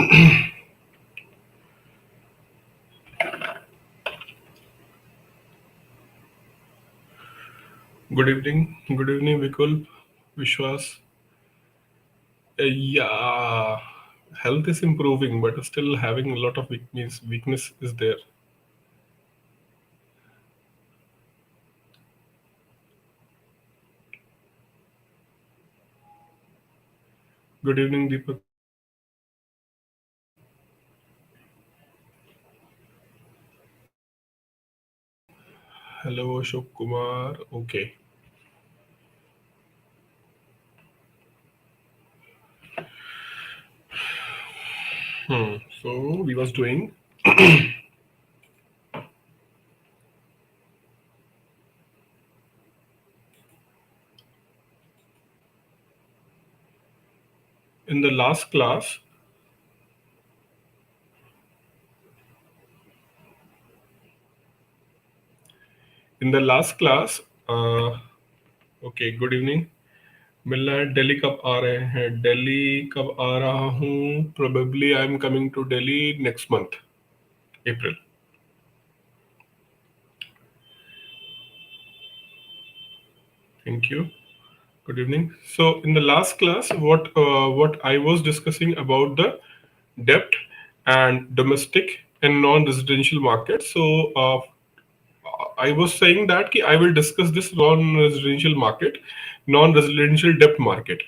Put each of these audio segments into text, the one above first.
Good evening. Good evening, Vikul, Vishwas. Yeah, health is improving, but still having a lot of weakness. Weakness is there. Good evening, Deepak. Hello, Ashok Kumar. Okay. So we was doing in the last class. In the last class. Okay. Good evening. मिलना है दिल्ली कब आ रहे हैं दिल्ली कब आ रहा हूँ probably I am coming to Delhi next month April thank you Good evening. So in the last class, what I was discussing about the debt and domestic and non-residential market. So I was saying that I will discuss this non-residential market, non-residential debt market.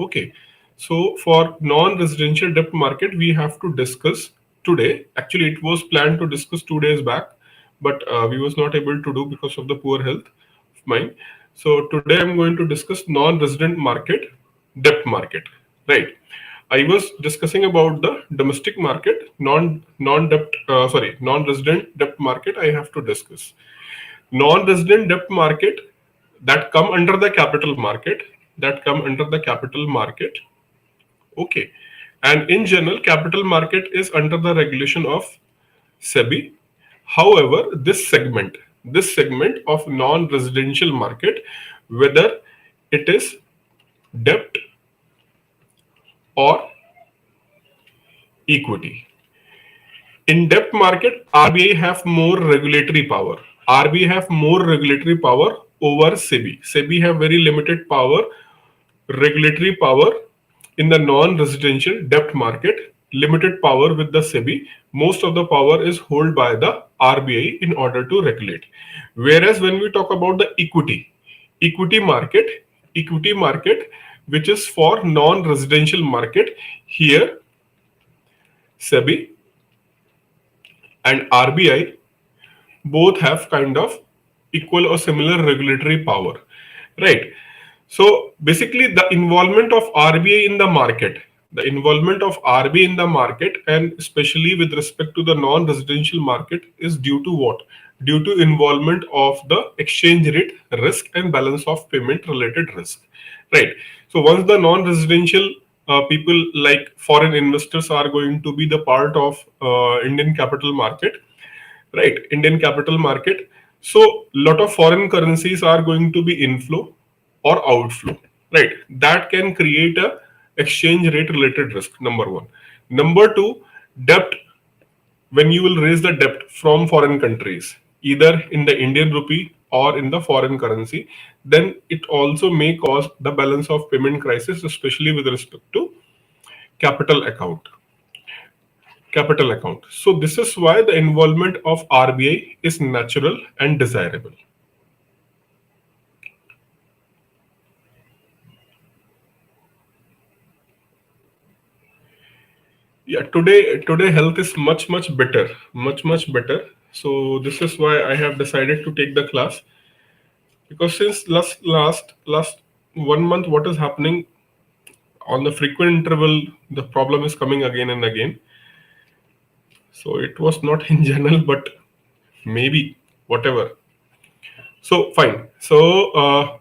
Okay. So for non-residential debt market, we have to discuss today. Actually, it was planned to discuss 2 days back, but we was not able to do because of the poor health of mine. So today I'm going to discuss non-resident market, debt market. Right. I was discussing about the domestic market, non-debt, non-resident debt market. I have to discuss non-resident debt market that come under the capital market, okay. And in general, capital market is under the regulation of SEBI. However, this segment of non-residential market, whether it is debt or equity, in debt market, RBI have more regulatory power. RBI have more regulatory power over SEBI. SEBI have very limited power, regulatory power in the non-residential debt market. Limited power with the SEBI. Most of the power is held by the RBI in order to regulate. Whereas when we talk about the equity market, which is for non-residential market, here SEBI and RBI both have kind of equal or similar regulatory power, right? So basically, the involvement of RBI in the market, and especially with respect to the non-residential market, is due to what? Due to involvement of the exchange rate risk and balance of payment related risk, right? So once the non-residential people like foreign investors are going to be the part of Indian capital market, right? Indian capital market. So lot of foreign currencies are going to be inflow or outflow, right? That can create a exchange rate related risk. Number one. Number two, debt. When you will raise the debt from foreign countries, either in the Indian rupee or in the foreign currency, then it also may cause the balance of payment crisis, especially with respect to capital account So this is why the involvement of RBI is natural and desirable. Yeah, today health is much better, much better. So this is why I have decided to take the class, because since last 1 month, what is happening on the frequent interval, the problem is coming again and again. So it was not in general, but maybe whatever. So fine. So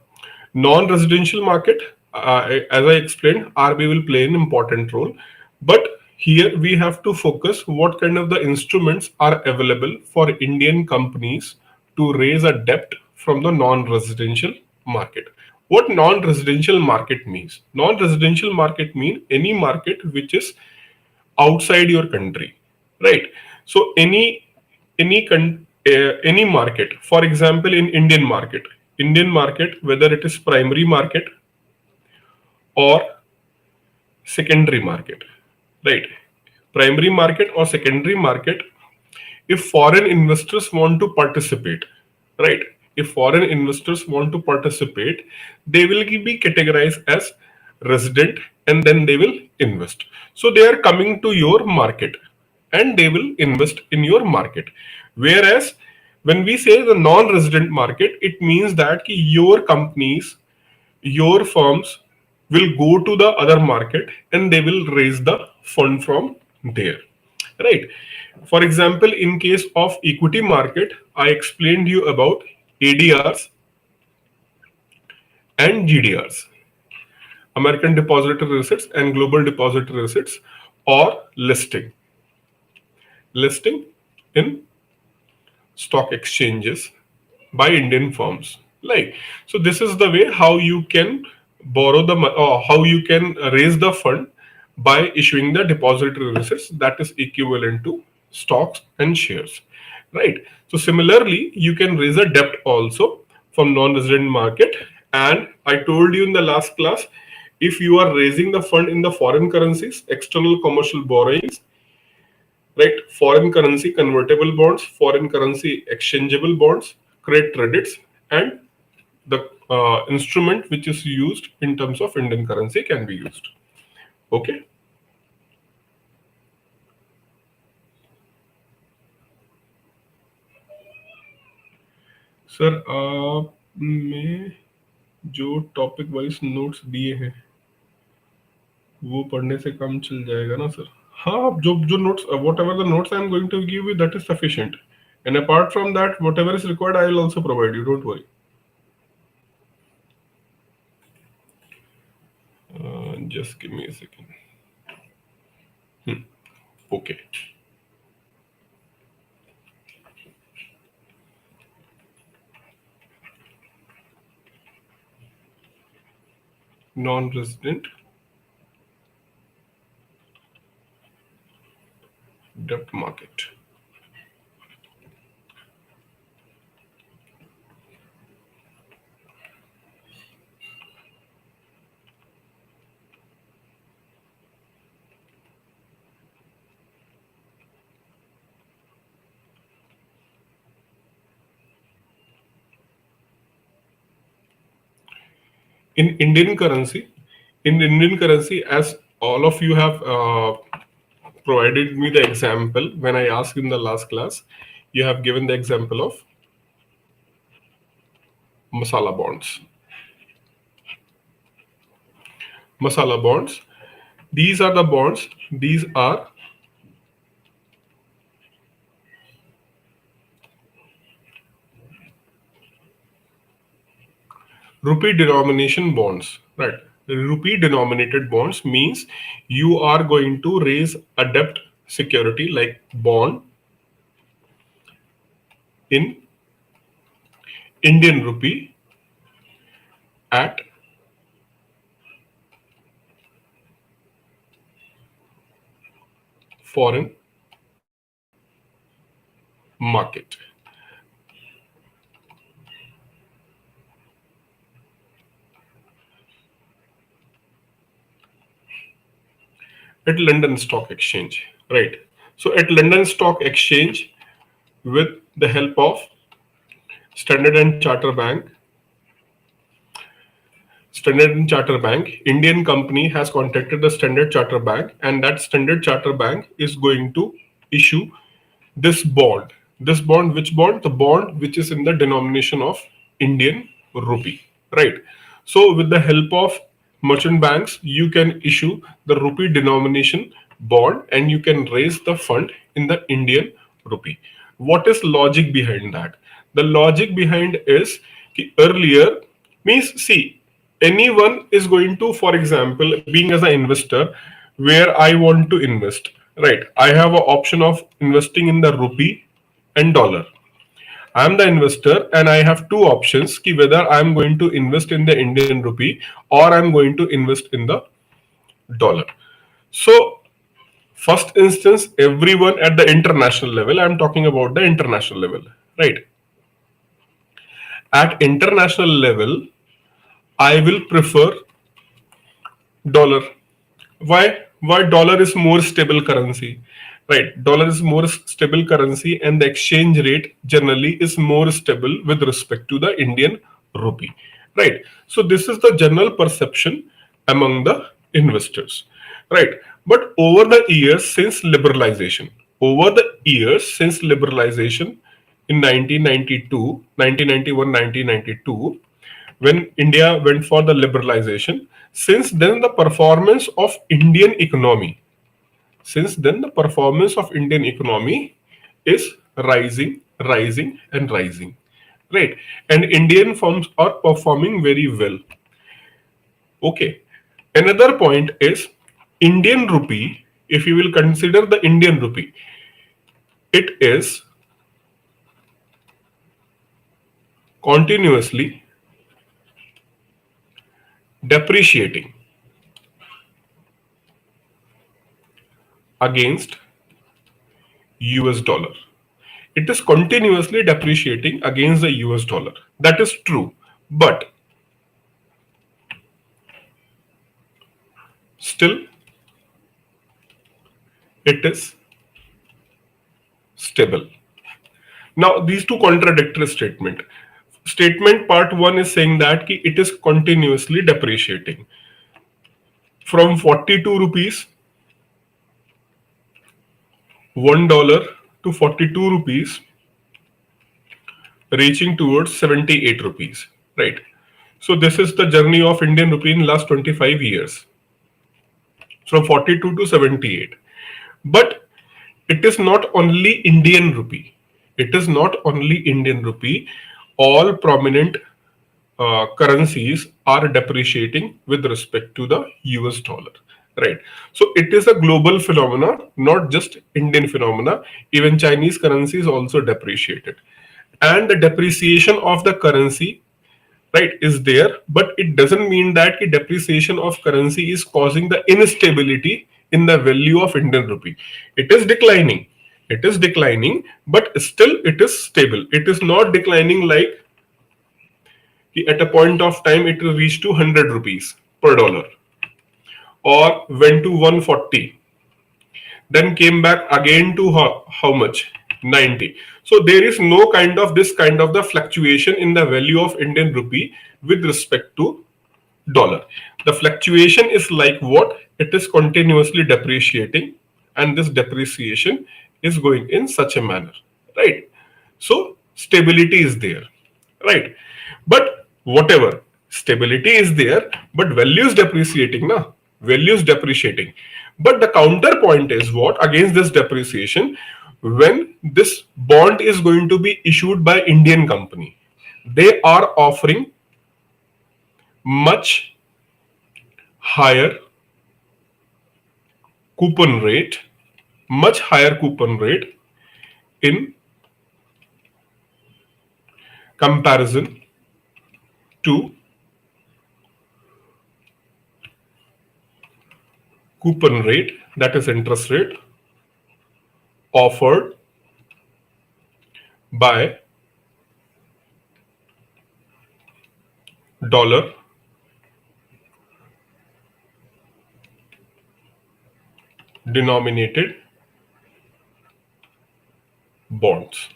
non-residential market, as I explained, RBI will play an important role. But here we have to focus what kind of the instruments are available for Indian companies to raise a debt from the non-residential market. What non-residential market means? Non-residential market means any market which is outside your country, right? So any market, for example, in Indian market, whether it is primary market or secondary market, right? Primary market or secondary market, if foreign investors want to participate, right? If foreign investors want to participate, they will be categorized as resident and then they will invest. So they are coming to your market and they will invest in your market. Whereas when we say the non-resident market, it means that your companies, your firms will go to the other market and they will raise the fund from there, right? For example, in case of equity market, I explained you about ADRs and GDRs, American Depository Receipts and Global Depository Receipts, or listing in stock exchanges by Indian firms. Like, so this is the way how you can borrow the or how you can raise the fund by issuing the depository receipts that is equivalent to stocks and shares, right? So similarly, you can raise a debt also from non-resident market. And I told you in the last class, if you are raising the fund in the foreign currencies, external commercial borrowings, right? Foreign currency convertible bonds, foreign currency exchangeable bonds, credits, and the instrument which is used in terms of Indian currency can be used. Okay. Sir आपने जो topic wise notes दिए हैं वो पढ़ने से काम चल जाएगा ना सर? हाँ, जो जो notes, whatever the notes I am going to give you, that is sufficient, and apart from that whatever is required I will also provide you, don't worry. Just give me a second. Okay. Non-resident debt market. In Indian currency, as all of you have provided me the example when I asked in the last class, you have given the example of masala bonds. Masala bonds. These are the bonds. These are rupee denomination bonds, right? Rupee denominated bonds means you are going to raise a debt security like bond in Indian rupee at foreign market. At London Stock Exchange, right? So at London Stock Exchange, with the help of Standard and Charter Bank, Indian company has contacted the Standard Charter Bank, and that Standard Charter Bank is going to issue this bond. This bond, which bond? The bond which is in the denomination of Indian rupee, right? So with the help of merchant banks, you can issue the rupee denomination bond and you can raise the fund in the Indian rupee. What is logic behind that? The logic behind is earlier means, see, anyone is going to, for example, being as an investor, where I want to invest, right? I have an option of investing in the rupee and dollar. I'm the investor and I have two options ki whether I'm going to invest in the Indian rupee or I'm going to invest in the dollar. So First instance, everyone at the international level, I'm talking about the international level, right? At international level, I will prefer dollar. Why dollar is more stable currency, right? Dollar is more stable currency, and the exchange rate generally is more stable with respect to the Indian rupee, right? So this is the general perception among the investors, right? But over the years since liberalization, in 1992, 1991, 1992, when India went for the liberalization, since then the performance of Indian economy, is rising, rising, and rising, right? And Indian firms are performing very well. Okay. Another point is Indian rupee. If you will consider the Indian rupee, it is continuously depreciating against US dollar. It is continuously depreciating against the US dollar. That is true. But still, it is stable. Now, these two contradictory statement. Statement part 1 is saying that it is continuously depreciating from 42 rupees, $1 to 42 rupees, reaching towards 78 rupees, right? So this is the journey of Indian rupee in last 25 years, from 42 to 78. But it is not only Indian rupee. It is not only Indian rupee. All prominent currencies are depreciating with respect to the US dollar, right? So it is a global phenomena, not just Indian phenomena. Even Chinese currency is also depreciated, and the depreciation of the currency, right, is there, but it doesn't mean that the depreciation of currency is causing the instability in the value of Indian rupee. It is declining. But still it is stable. It is not declining like at a point of time it will reach to 100 rupees per dollar, or went to 140, then came back again to how much, 90. So there is no kind of this kind of the fluctuation in the value of Indian rupee with respect to dollar. The fluctuation is like what? It is continuously depreciating, and this depreciation is going in such a manner, right? So stability is there, right? But whatever, stability is there, but value is depreciating, na? Value is depreciating. But the counterpoint is what? Against this depreciation, when this bond is going to be issued by Indian company, they are offering much higher coupon rate, in comparison to coupon rate, that is interest rate, offered by dollar denominated bonds.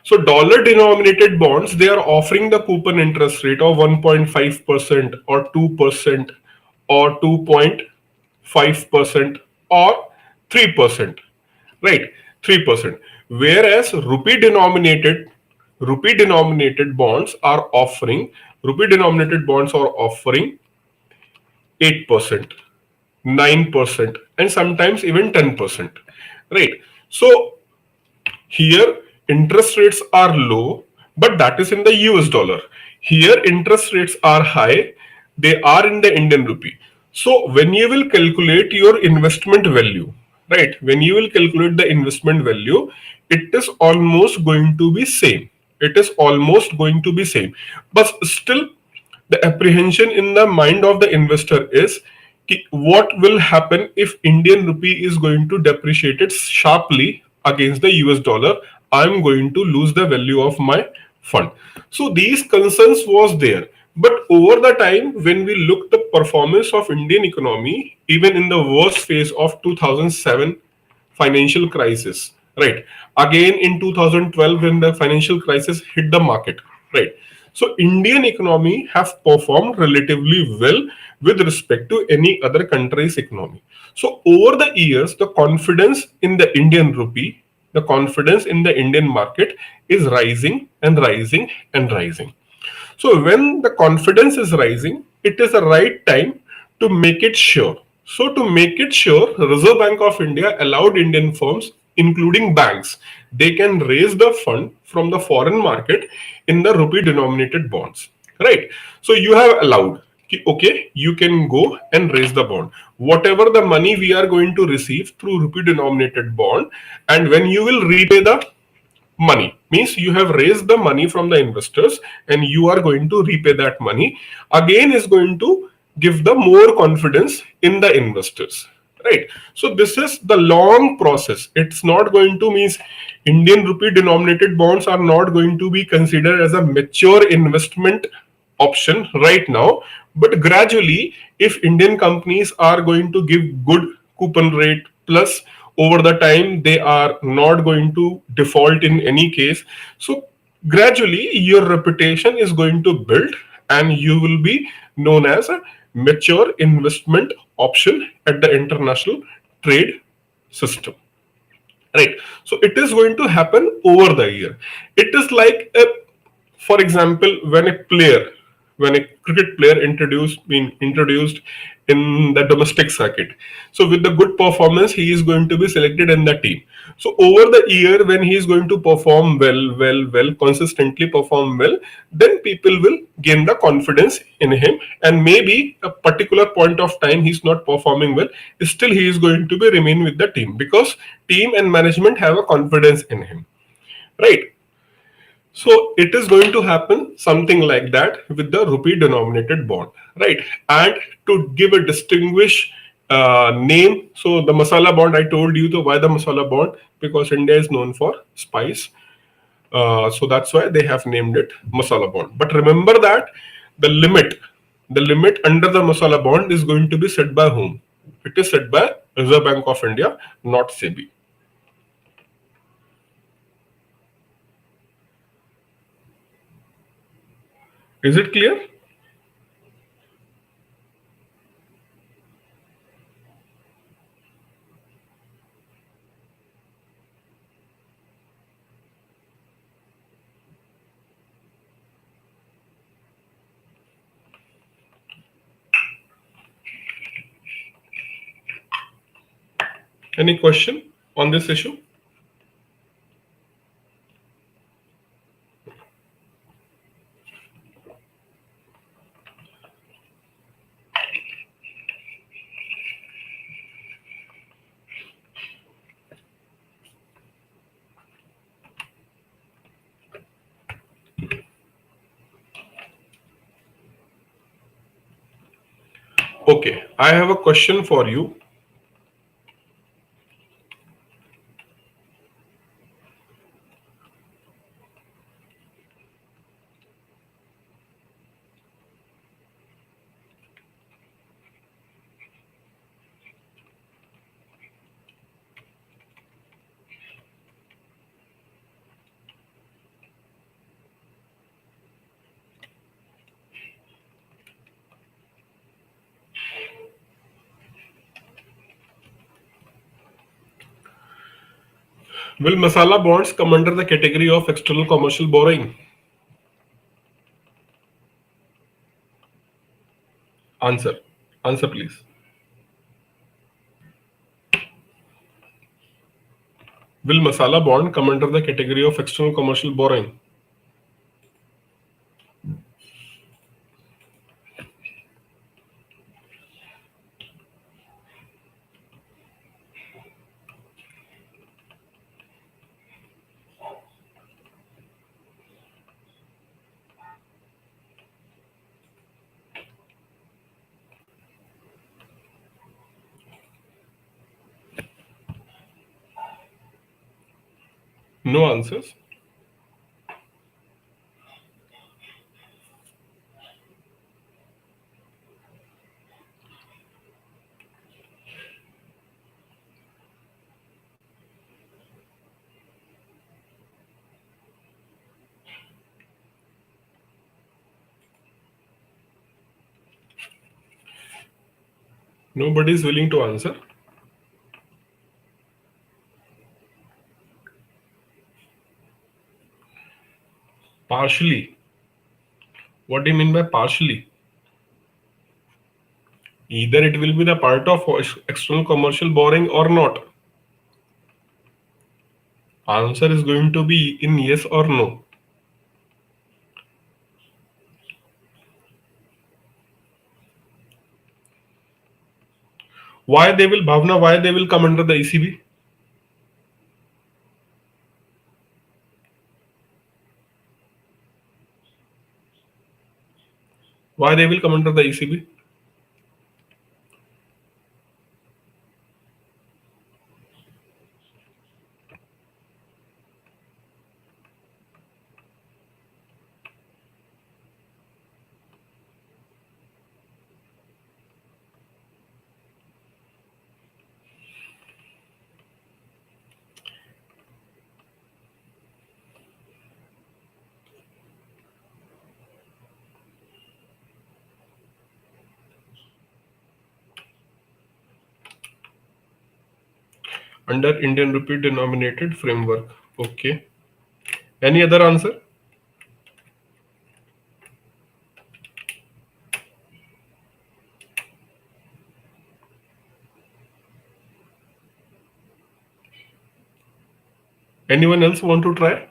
So dollar denominated bonds, they are offering the coupon interest rate of 1.5% or 2% or 2.5% or 3%, right? 3%. Whereas rupee denominated bonds are offering 8%, 9%, and sometimes even 10%, right? So here interest rates are low, but that is in the US dollar. Here interest rates are high, they are in the Indian rupee. So when you will calculate your investment value, right? When you will calculate the investment value, it is almost going to be same. But still the apprehension in the mind of the investor is, what will happen if Indian rupee is going to depreciate it sharply against the US dollar? I'm going to lose the value of my fund. So these concerns was there. But over the time, when we look the performance of Indian economy, even in the worst phase of 2007 financial crisis, right? Again in 2012 when the financial crisis hit the market, right? So Indian economy have performed relatively well with respect to any other country's economy. So over the years, the confidence in the Indian rupee, the confidence in the Indian market is rising and rising and rising. So when the confidence is rising, it is the right time to make it sure. So to make it sure, Reserve Bank of India allowed Indian firms, including banks, they can raise the fund from the foreign market in the rupee denominated bonds. Right. So you have allowed, okay, you can go and raise the bond. Whatever the money we are going to receive through rupee denominated bond, and when you will repay the money, means you have raised the money from the investors and you are going to repay that money, again is going to give the more confidence in the investors, right? So this is the long process. It's not going to means Indian rupee denominated bonds are not going to be considered as a mature investment option right now, but gradually if Indian companies are going to give good coupon rate, plus over the time they are not going to default in any case, so gradually your reputation is going to build and you will be known as a mature investment option at the international trade system, right? So it is going to happen over the year. It is like a, for example, when a cricket player introduced in the domestic circuit, so with the good performance he is going to be selected in the team. So over the year when he is going to perform well, consistently perform well, then people will gain the confidence in him, and maybe a particular point of time he's not performing well, still he is going to be remain with the team because team and management have a confidence in him, right? So it is going to happen something like that with the rupee denominated bond, right? And to give a distinguished name, so the masala bond, I told you the why the masala bond, because India is known for spice. So that's why they have named it masala bond. But remember that the limit, the limit under the masala bond is going to be set by whom? It is set by Reserve Bank of India, not SEBI. Is it clear? Any question on this issue? Okay, I have a question for you. Will masala bonds come under the category of external commercial borrowing? Answer. Answer, please. Will masala bond come under the category of external commercial borrowing? No answers. Nobody is willing to answer. Partially. What do you mean by partially? Either it will be the part of external commercial borrowing or not. Answer is going to be in yes or no. Why they will, Bhavna, why they will come under the ECB? Why they will come under the ECB? Under Indian rupee denominated framework. Okay. Any other answer? Anyone else want to try?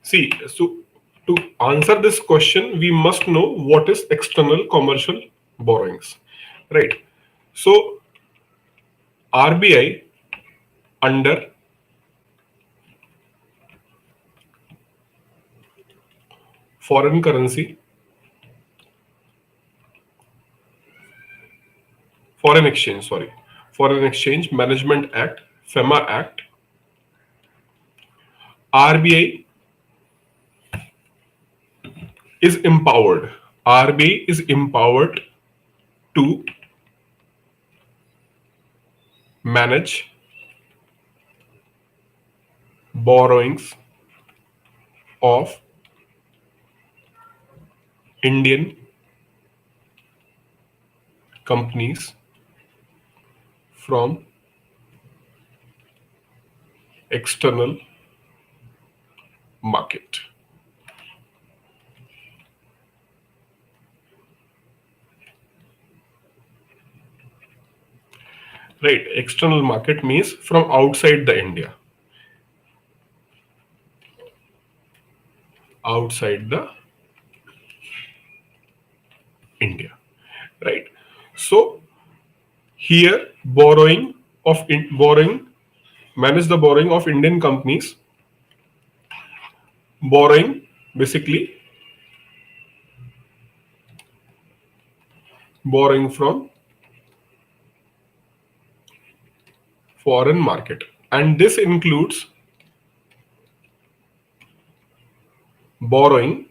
See, so to answer this question, we must know what is external commercial borrowings, right? So RBI under foreign currency, foreign exchange, sorry, Foreign Exchange Management Act, FEMA Act, RBI is empowered. RBI is empowered to manage borrowings of Indian companies from external market. Right, external market means from outside the India. Outside the India, right? So here borrowing manage the borrowing of Indian companies. Borrowing basically borrowing from foreign market, and this includes borrowing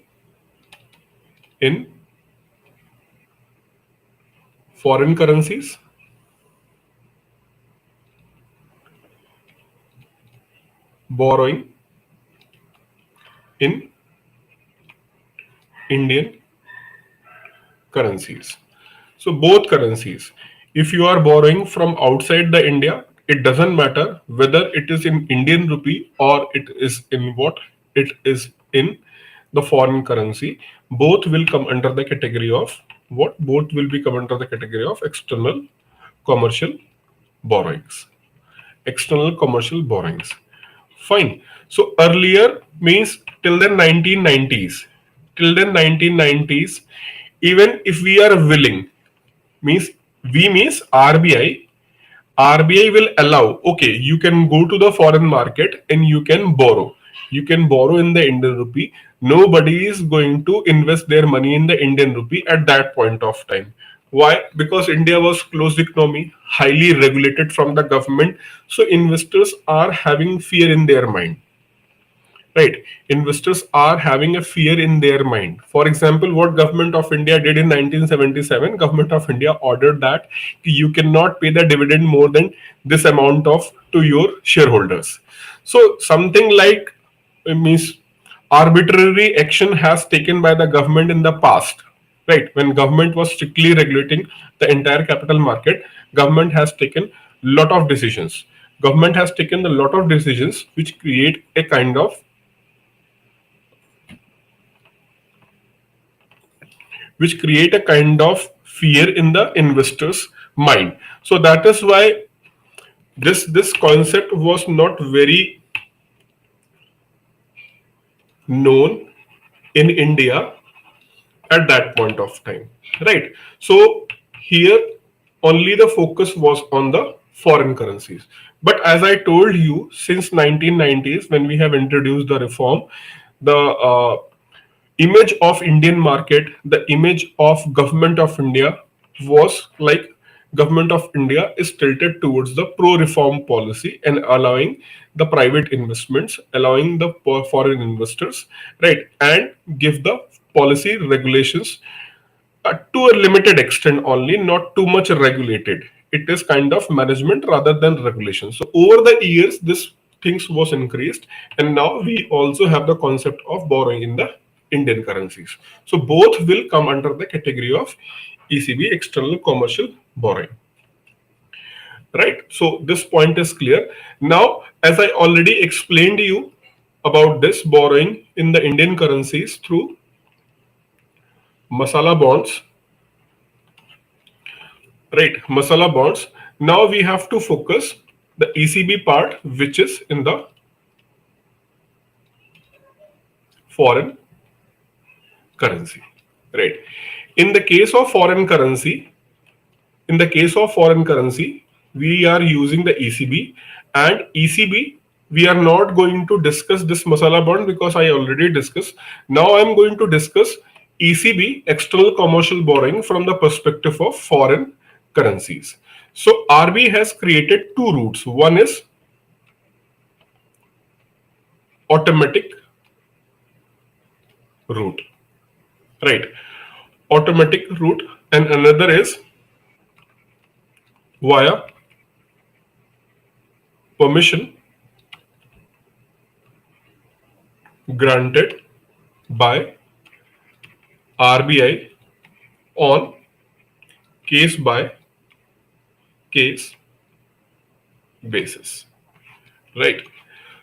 in foreign currencies, borrowing in Indian currencies. So both currencies. If you are borrowing from outside the India, it doesn't matter whether it is in Indian rupee or it is in what? It is in the foreign currency. Both will come under the category of what? Both will be come under the category of external commercial borrowings. External commercial borrowings. Fine. So earlier means till the 1990s. Till the 1990s, even if we are willing, means we means RBI will allow, okay, you can go to the foreign market and you can borrow. You can borrow in the Indian rupee. Nobody is going to invest their money in the Indian rupee at that point of time. Why? Because India was closed economy, highly regulated from the government, so investors are having fear in their mind. Right, investors are having a fear in their mind. For example, what government of India did in 1977, government of India ordered that you cannot pay the dividend more than this amount of to your shareholders. So something like means arbitrary action has taken by the government in the past. Right, when government was strictly regulating the entire capital market, government has taken lot of decisions. Government has taken a lot of decisions which create a kind of fear in the investor's mind. So that is why this concept was not very known in India at that point of time. Right. So here only the focus was on the foreign currencies. But as I told you, since 1990s, when we have introduced the reform, the image of Indian market, the image of government of India was like government of India is tilted towards the pro-reform policy and allowing the private investments, allowing the foreign investors, right, and give the policy regulations to a limited extent only, not too much regulated. It is kind of management rather than regulation. So over the years, this things was increased, and now we also have the concept of borrowing in the Indian currencies. So both will come under the category of ECB, external commercial borrowing. Right. So this point is clear. Now, as I already explained to you about this borrowing in the Indian currencies through masala bonds, right, masala bonds. Now we have to focus the ECB part, which is in the foreign currency, right. In the case of foreign currency, we are using the ECB, and ECB, we are not going to discuss this masala bond because I already discussed. Now I'm going to discuss ECB, external commercial borrowing, from the perspective of foreign currencies. So RBI has created two routes. One is automatic route, right? Automatic route, and another is via permission granted by RBI on case by case basis, right?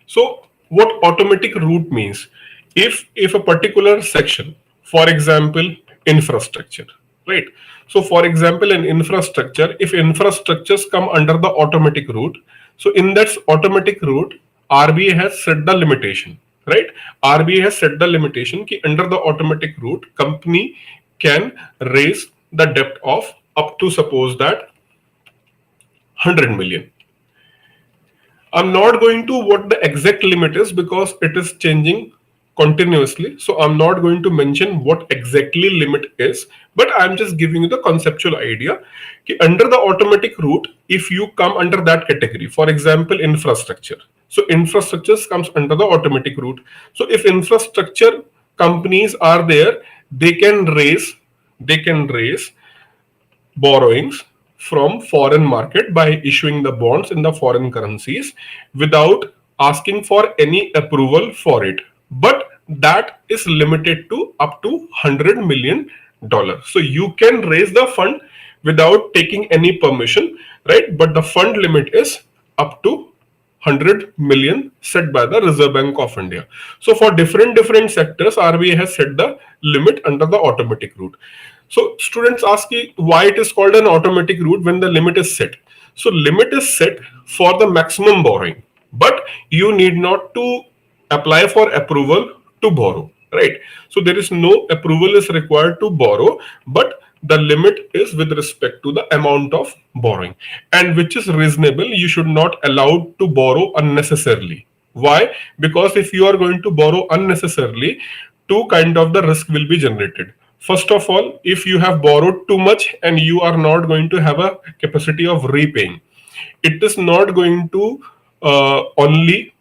So what automatic route means? If a particular section, for example, infrastructure, right? So for example, in infrastructure, if infrastructures come under the automatic route, so in that automatic route, RBI has set the limitation, right? RBI has set the limitation ki under the automatic route, company can raise the debt of up to, suppose that, 100 million. I'm not going to what the exact limit is because it is changing continuously. So I'm not going to mention what exactly limit is, but I'm just giving you the conceptual idea. Under the automatic route, if you come under that category, for example, infrastructure. So infrastructures comes under the automatic route. So if infrastructure companies are there, they can raise borrowings from foreign market by issuing the bonds in the foreign currencies without asking for any approval for it, but that is limited to up to $100 million. So you can raise the fund without taking any permission, right? But the fund limit is up to 100 million set by the Reserve Bank of India. So for different sectors, RBI has set the limit under the automatic route. So students ask me why it is called an automatic route when the limit is set. So limit is set for the maximum borrowing, but you need not to apply for approval to borrow, right? So there is no approval is required to borrow, but the limit is with respect to the amount of borrowing, and which is reasonable. You should not allow to borrow unnecessarily. Why? Because if you are going to borrow unnecessarily, two kind of the risk will be generated. First of all, if you have borrowed too much and you are not going to have a capacity of repaying, it is not going to only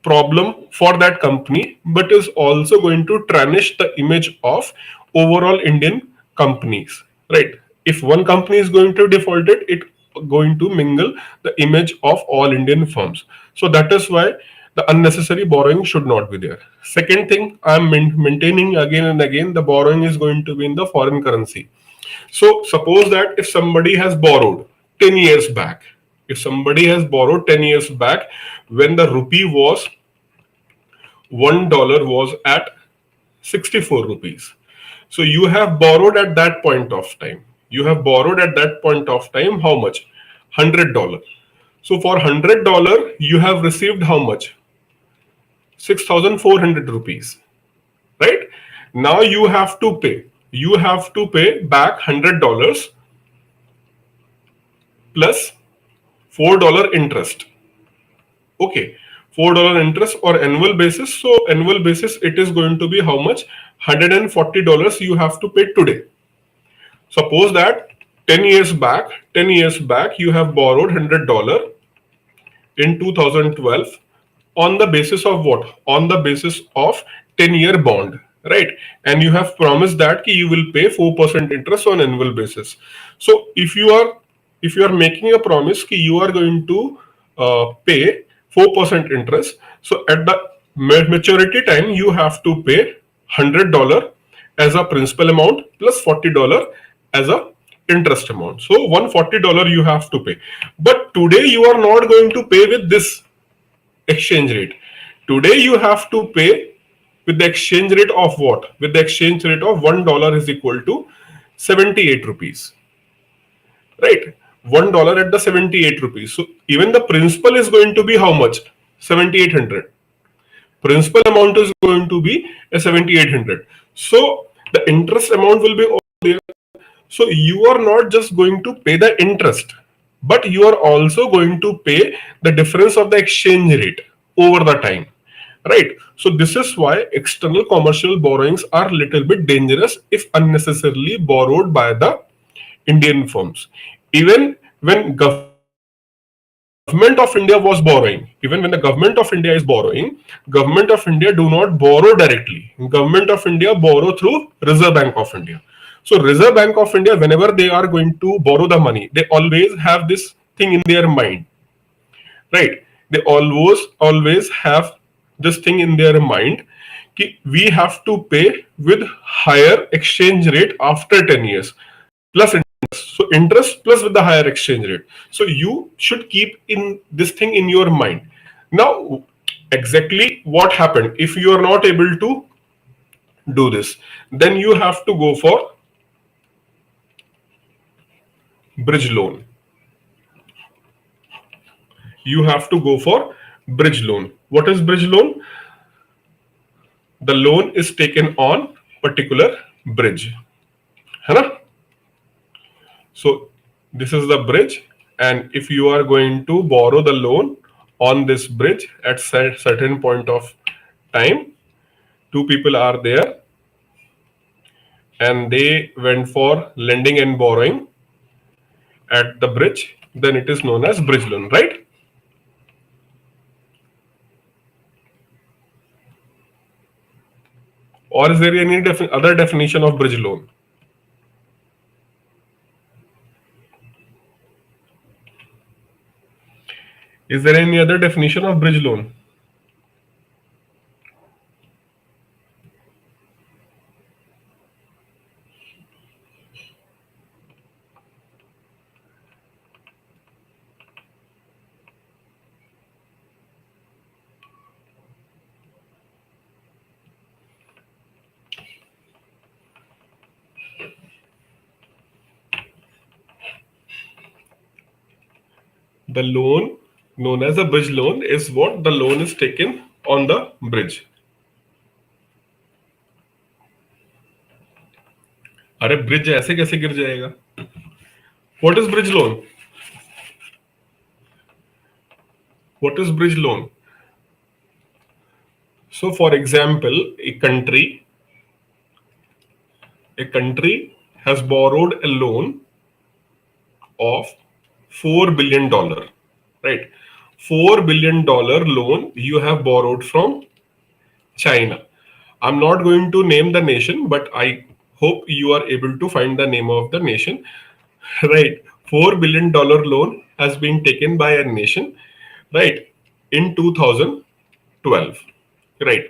problem for that company, but is also going to tarnish the image of overall Indian companies, right? If one company is going to default it going to mingle the image of all Indian firms. So that is why the unnecessary borrowing should not be there. Second thing, I am maintaining again and again, the borrowing is going to be in the foreign currency. So suppose that if somebody has borrowed 10 years back, if somebody has borrowed 10 years back when the rupee was $1 was at 64 rupees. So you have borrowed at that point of time. You have borrowed at that point of time how much? $100. So for $100, you have received how much? 6,400 rupees. Right? Now you have to pay. You have to pay back $100 plus $4 interest. Okay. $4 interest or annual basis. So annual basis, it is going to be how much? $140 you have to pay today. Suppose that 10 years back, you have borrowed $100 in 2012 on the basis of what? On the basis of 10-year bond, right? And you have promised that you will pay 4% interest on annual basis. So if you are making a promise that you are going to pay 4% interest, so at the maturity time you have to pay $100 as a principal amount plus $40 as a interest amount. So $140 you have to pay. But today you are not going to pay with this exchange rate. Today you have to pay with the exchange rate of what? With the exchange rate of $1 is equal to 78 rupees. Right? $1 at the 78 rupees. So even the principal is going to be how much? 7,800. Principal amount is going to be a 7,800. So the interest amount will be all there. So you are not just going to pay the interest, but you are also going to pay the difference of the exchange rate over the time, right? So this is why external commercial borrowings are little bit dangerous if unnecessarily borrowed by the Indian firms. Even when government of India was borrowing, even when the government of India is borrowing, government of India do not borrow directly. Government of India borrow through Reserve Bank of India. So Reserve Bank of India, whenever they are going to borrow the money, they always have this thing in their mind, right? They always have this thing in their mind कि we have to pay with higher exchange rate after 10 years plus interest. So interest plus with the higher exchange rate. So you should keep in this thing in your mind. Now exactly what happened if you are not able to do this, then you have to go for bridge loan. You have to go for bridge loan. What is bridge loan? The loan is taken on particular bridge, है ना? So this is the bridge, and if you are going to borrow the loan on this bridge at certain point of time, two people are there and they went for lending and borrowing at the bridge, then it is known as bridge loan, right? Or is there any other definition of bridge loan? Is there any other definition of bridge loan? The loan known as a bridge loan is what? The loan is taken on the bridge. अरे bridge ऐसे कैसे गिर जाएगा? What is bridge loan? What is bridge loan? So for example, a country A country has borrowed a loan of $4 billion, right? $4 billion loan you have borrowed from China. I'm not going to name the nation, but I hope you are able to find the name of the nation. Right. $4 billion loan has been taken by a nation, right, in 2012. Right.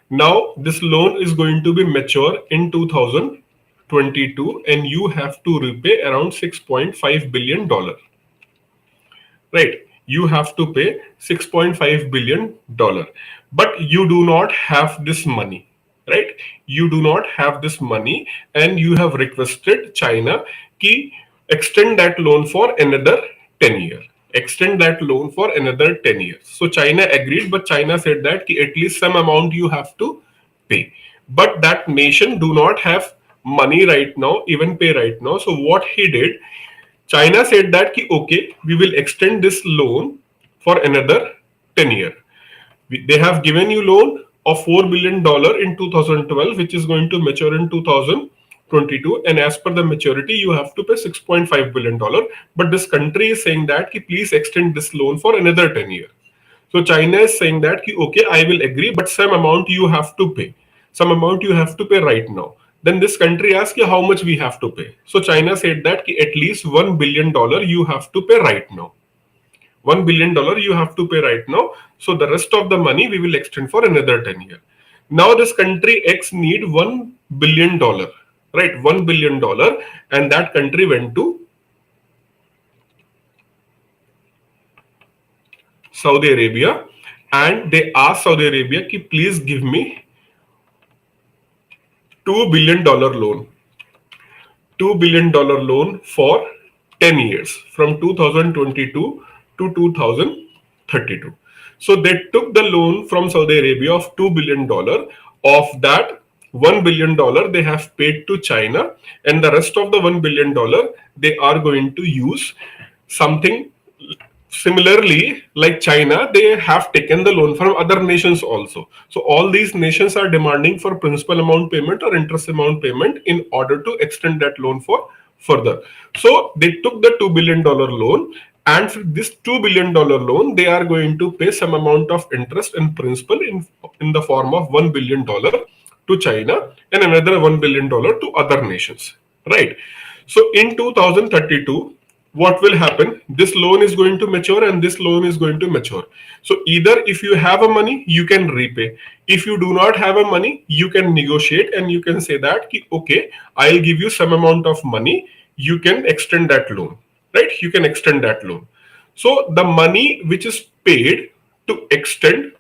Now this loan is going to be mature in 2022 and you have to repay around $6.5 billion. Right, you have to pay $6.5 billion, but you do not have this money, right? You do not have this money and you have requested China ki extend that loan for another 10 years, extend that loan for another 10 years. So China agreed, but China said that ki at least some amount you have to pay, but that nation do not have money right now, even pay right now. So what he did, China said that ki, okay, we will extend this loan for another 10 years. They have given you loan of $4 billion in 2012, which is going to mature in 2022. And as per the maturity, you have to pay $6.5 billion. But this country is saying that ki, please extend this loan for another 10 years. So China is saying that ki, okay, I will agree, but some amount you have to pay. Some amount you have to pay right now. Then this country asked ki, how much we have to pay. So China said that ki, at least $1 billion you have to pay right now. $1 billion you have to pay right now. So the rest of the money we will extend for another 10 years. Now this country X need $1 billion, right? $1 billion, and that country went to Saudi Arabia and they asked Saudi Arabia ki, please give me $2 billion loan. $2 billion loan for 10 years from 2022 to 2032. So they took the loan from Saudi Arabia of $2 billion. Of that, $1 billion they have paid to China, and the rest of the $1 billion they are going to use something. Similarly, like China, they have taken the loan from other nations also. So all these nations are demanding for principal amount payment or interest amount payment in order to extend that loan for further. So they took the $2 billion loan, and for this $2 billion loan, they are going to pay some amount of interest and principal in the form of $1 billion to China and another $1 billion to other nations. Right. So in 2032, what will happen? This loan is going to mature and this loan is going to mature. So either if you have a money, you can repay. If you do not have a money, you can negotiate and you can say that, okay, I'll give you some amount of money. You can extend that loan, right? You can extend that loan. So the money which is paid to extend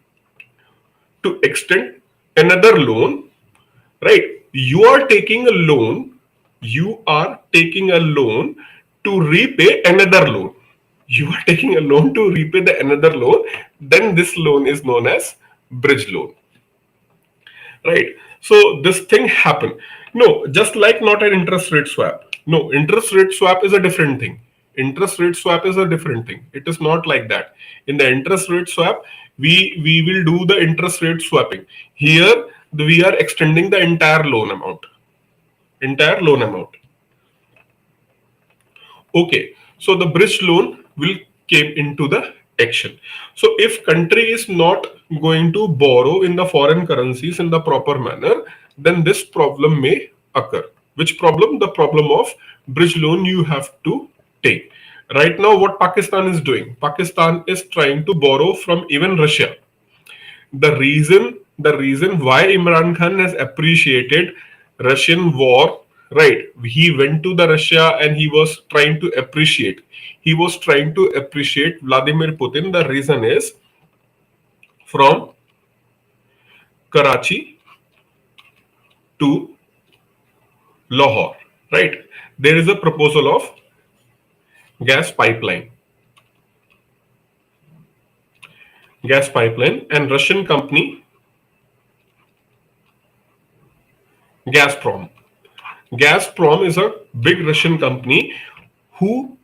another loan, right? You are taking a loan to repay another loan. You are taking a loan to repay the another loan. Then this loan is known as bridge loan. Right. So this thing happened. No, just like not an interest rate swap. No, interest rate swap is a different thing. Interest rate swap is a different thing. It is not like that. In the interest rate swap, we will do the interest rate swapping. Here we are extending the entire loan amount. Okay, so the bridge loan will came into the action. So if country is not going to borrow in the foreign currencies in the proper manner, then this problem may occur. Which problem? The problem of bridge loan you have to take. Right now, what Pakistan is doing? Pakistan is trying to borrow from even Russia. The reason why Imran Khan has appreciated Russian war, right? He went to the Russia and he was trying to appreciate. He was trying to appreciate Vladimir Putin. The reason is from Karachi to Lahore, right? There is a proposal of gas pipeline, and Russian company Gazprom. Gazprom is a big Russian company who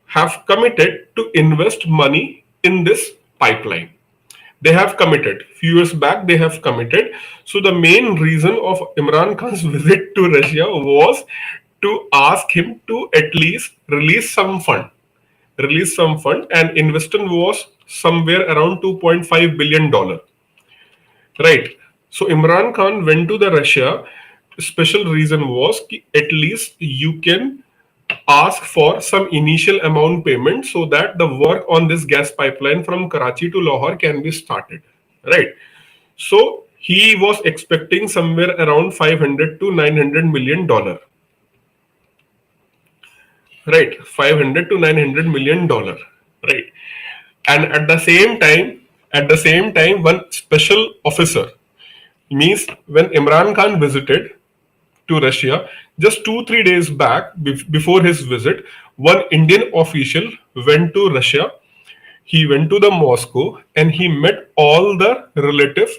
have committed to invest money in this pipeline. They have committed. Few years back, they have committed. So the main reason of Imran Khan's visit to Russia was to ask him to at least release some fund, and investment was somewhere around $2.5 billion. Right. So Imran Khan went to the Russia. Special reason was कि at least you can ask for some initial amount payment so that the work on this gas pipeline from Karachi to Lahore can be started. Right. So he was expecting somewhere around 500 to 900 million dollar. Right. 500 to 900 million dollar. Right. And at the same time, one special officer, means when Imran Khan visited to Russia, just 2-3 days back, before his visit, one Indian official went to Russia. He went to the Moscow and he met all the relative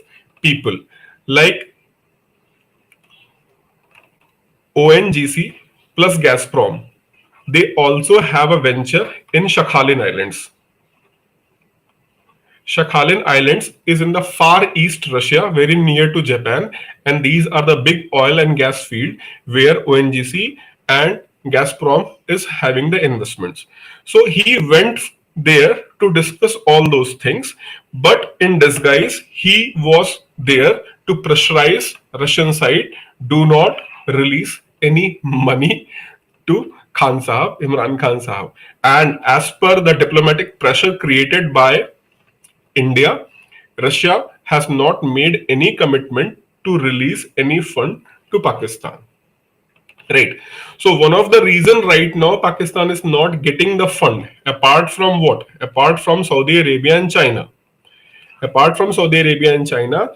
people like ONGC plus Gazprom. They also have a venture in Sakhalin Islands. Sakhalin Islands is in the far east Russia, very near to Japan, and these are the big oil and gas field where ONGC and Gazprom is having the investments. So he went there to discuss all those things, but in disguise, he was there to pressurize Russian side, do not release any money to Khan Sahab, Imran Khan Sahab. And as per the diplomatic pressure created by India, Russia has not made any commitment to release any fund to Pakistan. Right. So one of the reason right now Pakistan is not getting the fund, apart from what? Apart from Saudi Arabia and China. Apart from Saudi Arabia and China,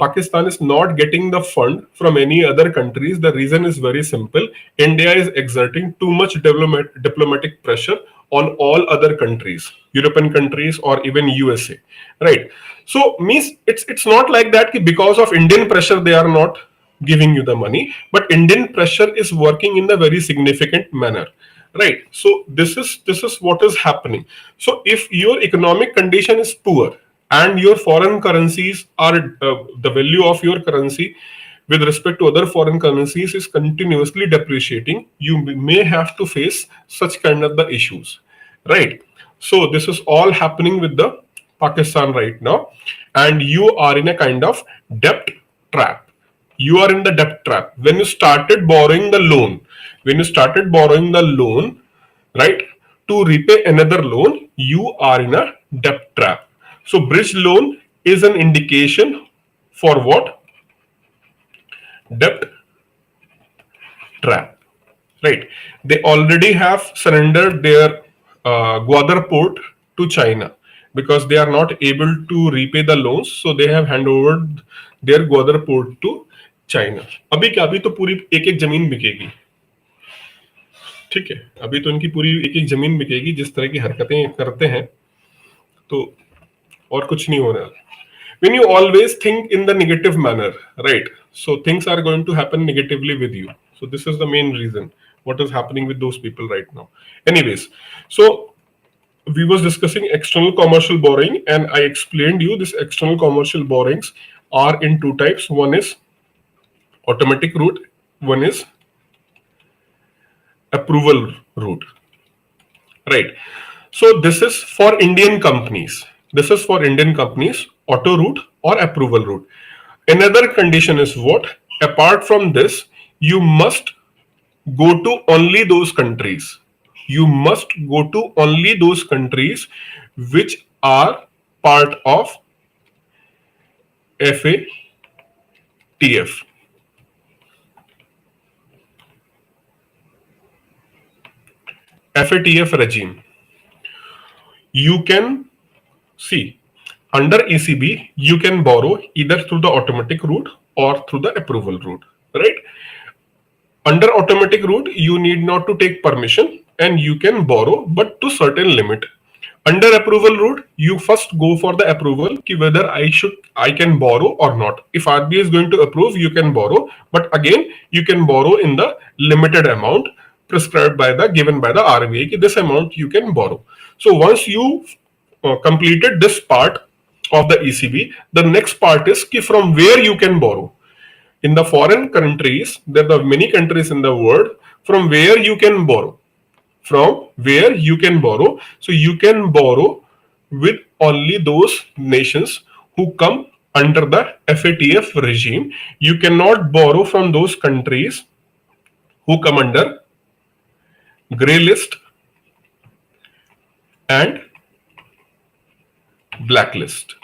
Pakistan is not getting the fund from any other countries. The reason is very simple. India is exerting too much diplomatic pressure on all other countries, European countries or even USA. Right. So means it's not like that because of Indian pressure they are not giving you the money, but Indian pressure is working in a very significant manner. Right. So this is what is happening. So if your economic condition is poor and your foreign currencies are the value of your currency with respect to other foreign currencies is continuously depreciating, you may have to face such kind of the issues. Right. So this is all happening with the Pakistan right now, and you are in a kind of debt trap. You are in the debt trap. When you started borrowing the loan, right, to repay another loan, you are in a debt trap. So bridge loan is an indication for what? Debt trap. Right. They already have surrendered their Gwadar port to China because they are not able to repay the loans. So they have handed over their Gwadar port to China. अभी क्या, अभी तो पूरी एक एक जमीन बिकेगी. ठीक है, अभी तो इनकी पूरी एक एक जमीन बिकेगी. जिस तरह की हरकतें करते हैं तो और कुछ नहीं हो रहा. When you always think in the negative manner, right, so things are going to happen negatively with you. So this is the main reason what is happening with those people right now. Anyways, so we was discussing external commercial borrowing, and I explained you this external commercial borrowings are in two types. One is automatic route, one is approval route. Right. So this is for Indian companies. Auto route or approval route. Another condition is what? Apart from this, you must go to only those countries. Which are part of FATF. FATF regime. You can see under ECB, you can borrow either through the automatic route or through the approval route, right? Under automatic route, you need not to take permission and you can borrow, but to certain limit. Under approval route, you first go for the approval whether I can borrow or not. If RBI is going to approve, you can borrow, but again, you can borrow in the limited amount prescribed given by the RBI. This amount you can borrow. So once you completed this part of the ECB. The next part is from where you can borrow. In the foreign countries, there are many countries in the world from where you can borrow. From where you can borrow. So you can borrow with only those nations who come under the FATF regime. You cannot borrow from those countries who come under grey list and blacklist.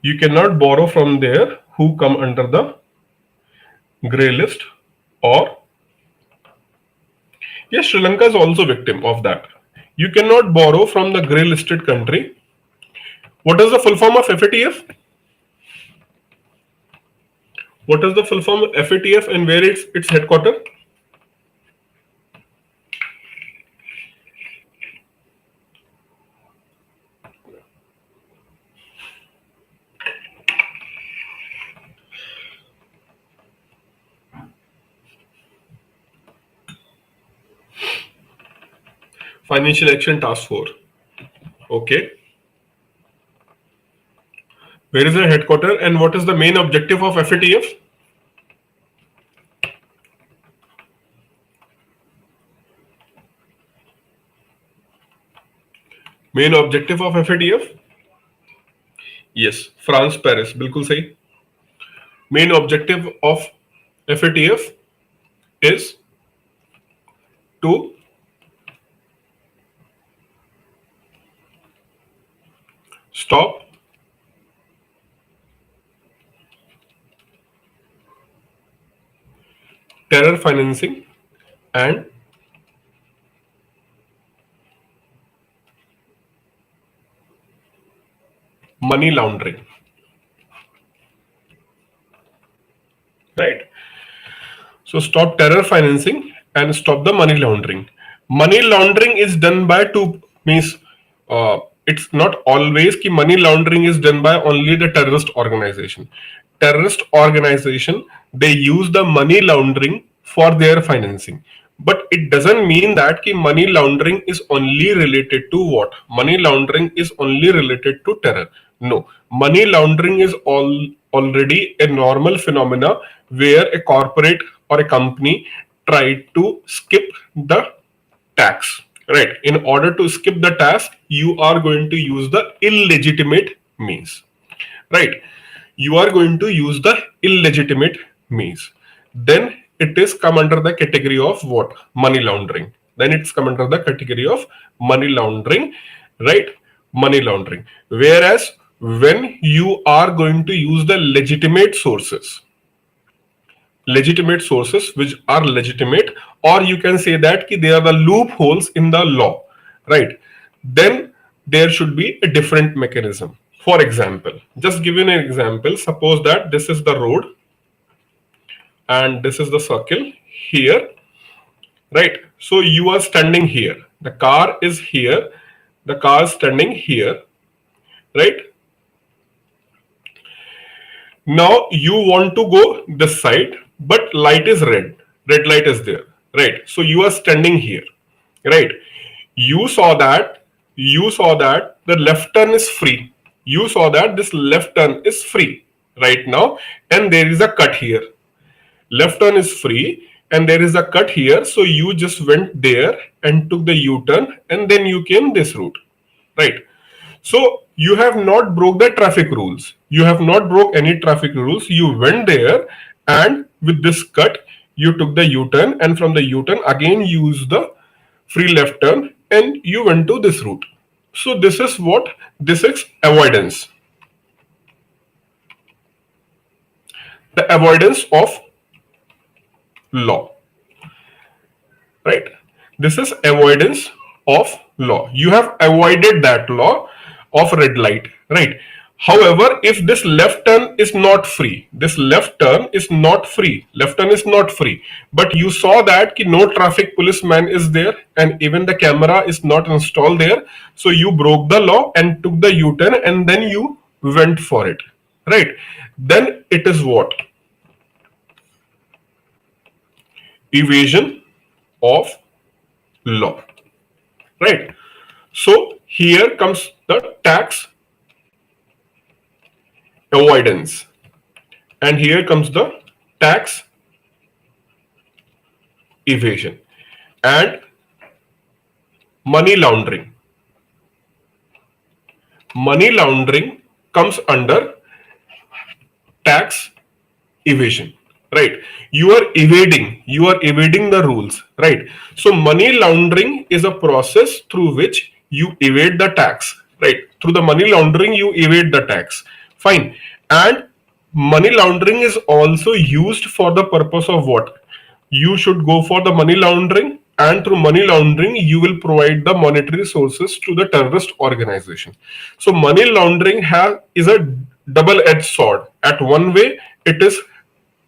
You cannot borrow from there who come under the grey list or yes, Sri Lanka is also victim of that. You cannot borrow from the grey listed country. What is the full form of FATF? What is the full form of FATF and where is its headquarters? Financial Action Task Force. Okay. Where is the headquarters and what is the main objective of FATF? Main objective of FATF? Yes, France, Paris. बिल्कुल सही. Main objective of FATF is to stop terror financing and money laundering. Right. So stop terror financing and stop the money laundering. Money laundering is done by it's not always कि money laundering is done by only the terrorist organization. Terrorist organization, they use the money laundering for their financing. But it doesn't mean that कि money laundering is only related to what? Money laundering is only related to terror. No, money laundering is already a normal phenomena where a corporate or a company tried to skip the tax. Right. In order to skip the tax, you are going to use the illegitimate means. Right. You are going to use the illegitimate means. Then it is come under the category of what? Money laundering. Then it's come under the category of money laundering. Right. Money laundering. Whereas when you are going to use the legitimate sources which are legitimate, or you can say that they are the loopholes in the law, right? Then there should be a different mechanism. For example, just give you an example. Suppose that this is the road and this is the circle here, right? So you are standing here. The car is here. The car is standing here, right? Now you want to go this side, but light is red light is there, right? So you are standing here, right? You saw that the left turn is free. You saw that this left turn is free right now, and there is a cut here. Left turn is free and there is a cut here, so you just went there and took the U-turn and then you came this route, right? So you have not broke the traffic rules. You have not broke any traffic rules. You went there and with this cut, you took the U-turn, and from the U-turn again use the free left turn and you went to this route. So this is what? This is avoidance. The avoidance of law. Right? This is avoidance of law. You have avoided that law of red light, right? However, if this left turn is not free, left turn is not free, but you saw that no traffic policeman is there and even the camera is not installed there, so you broke the law and took the U-turn and then you went for it, right? Then it is what? Evasion of law, right? So here comes the tax avoidance, and here comes the tax evasion and money laundering. Money laundering comes under tax evasion, right? You are evading the rules, right? So money laundering is a process through which you evade the tax, right? Through the money laundering you evade the tax, fine. And money laundering is also used for the purpose of what? You should go for the money laundering, and through money laundering you will provide the monetary sources to the terrorist organization. So money laundering is a double-edged sword. At one way it is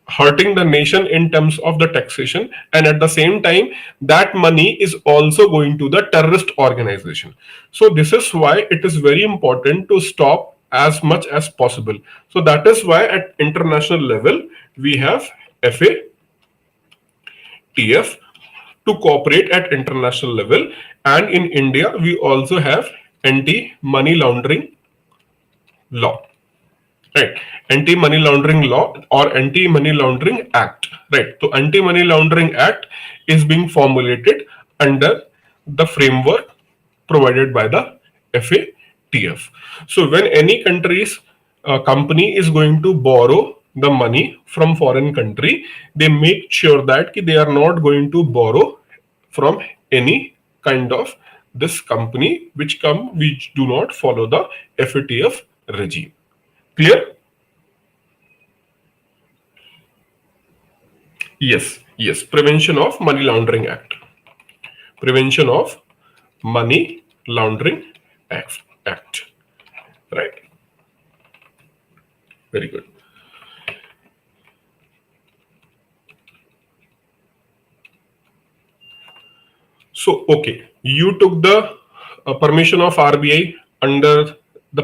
hurting the nation in terms of the taxation, and at the same time that money is also going to the terrorist organization. So this is why it is very important to stop as much as possible. So that is why at international level we have FATF to cooperate at international level, and in India we also have anti money laundering law, right? Anti money laundering law or anti money laundering act, right? So anti money laundering act is being formulated under the framework provided by the FATF. So when any country's company is going to borrow the money from foreign country, they make sure that they are not going to borrow from any kind of this company which do not follow the FATF regime. Clear? Yes. Prevention of Money Laundering Act. Prevention of Money Laundering Act. Right. Very good. So, okay, you took the permission of RBI under the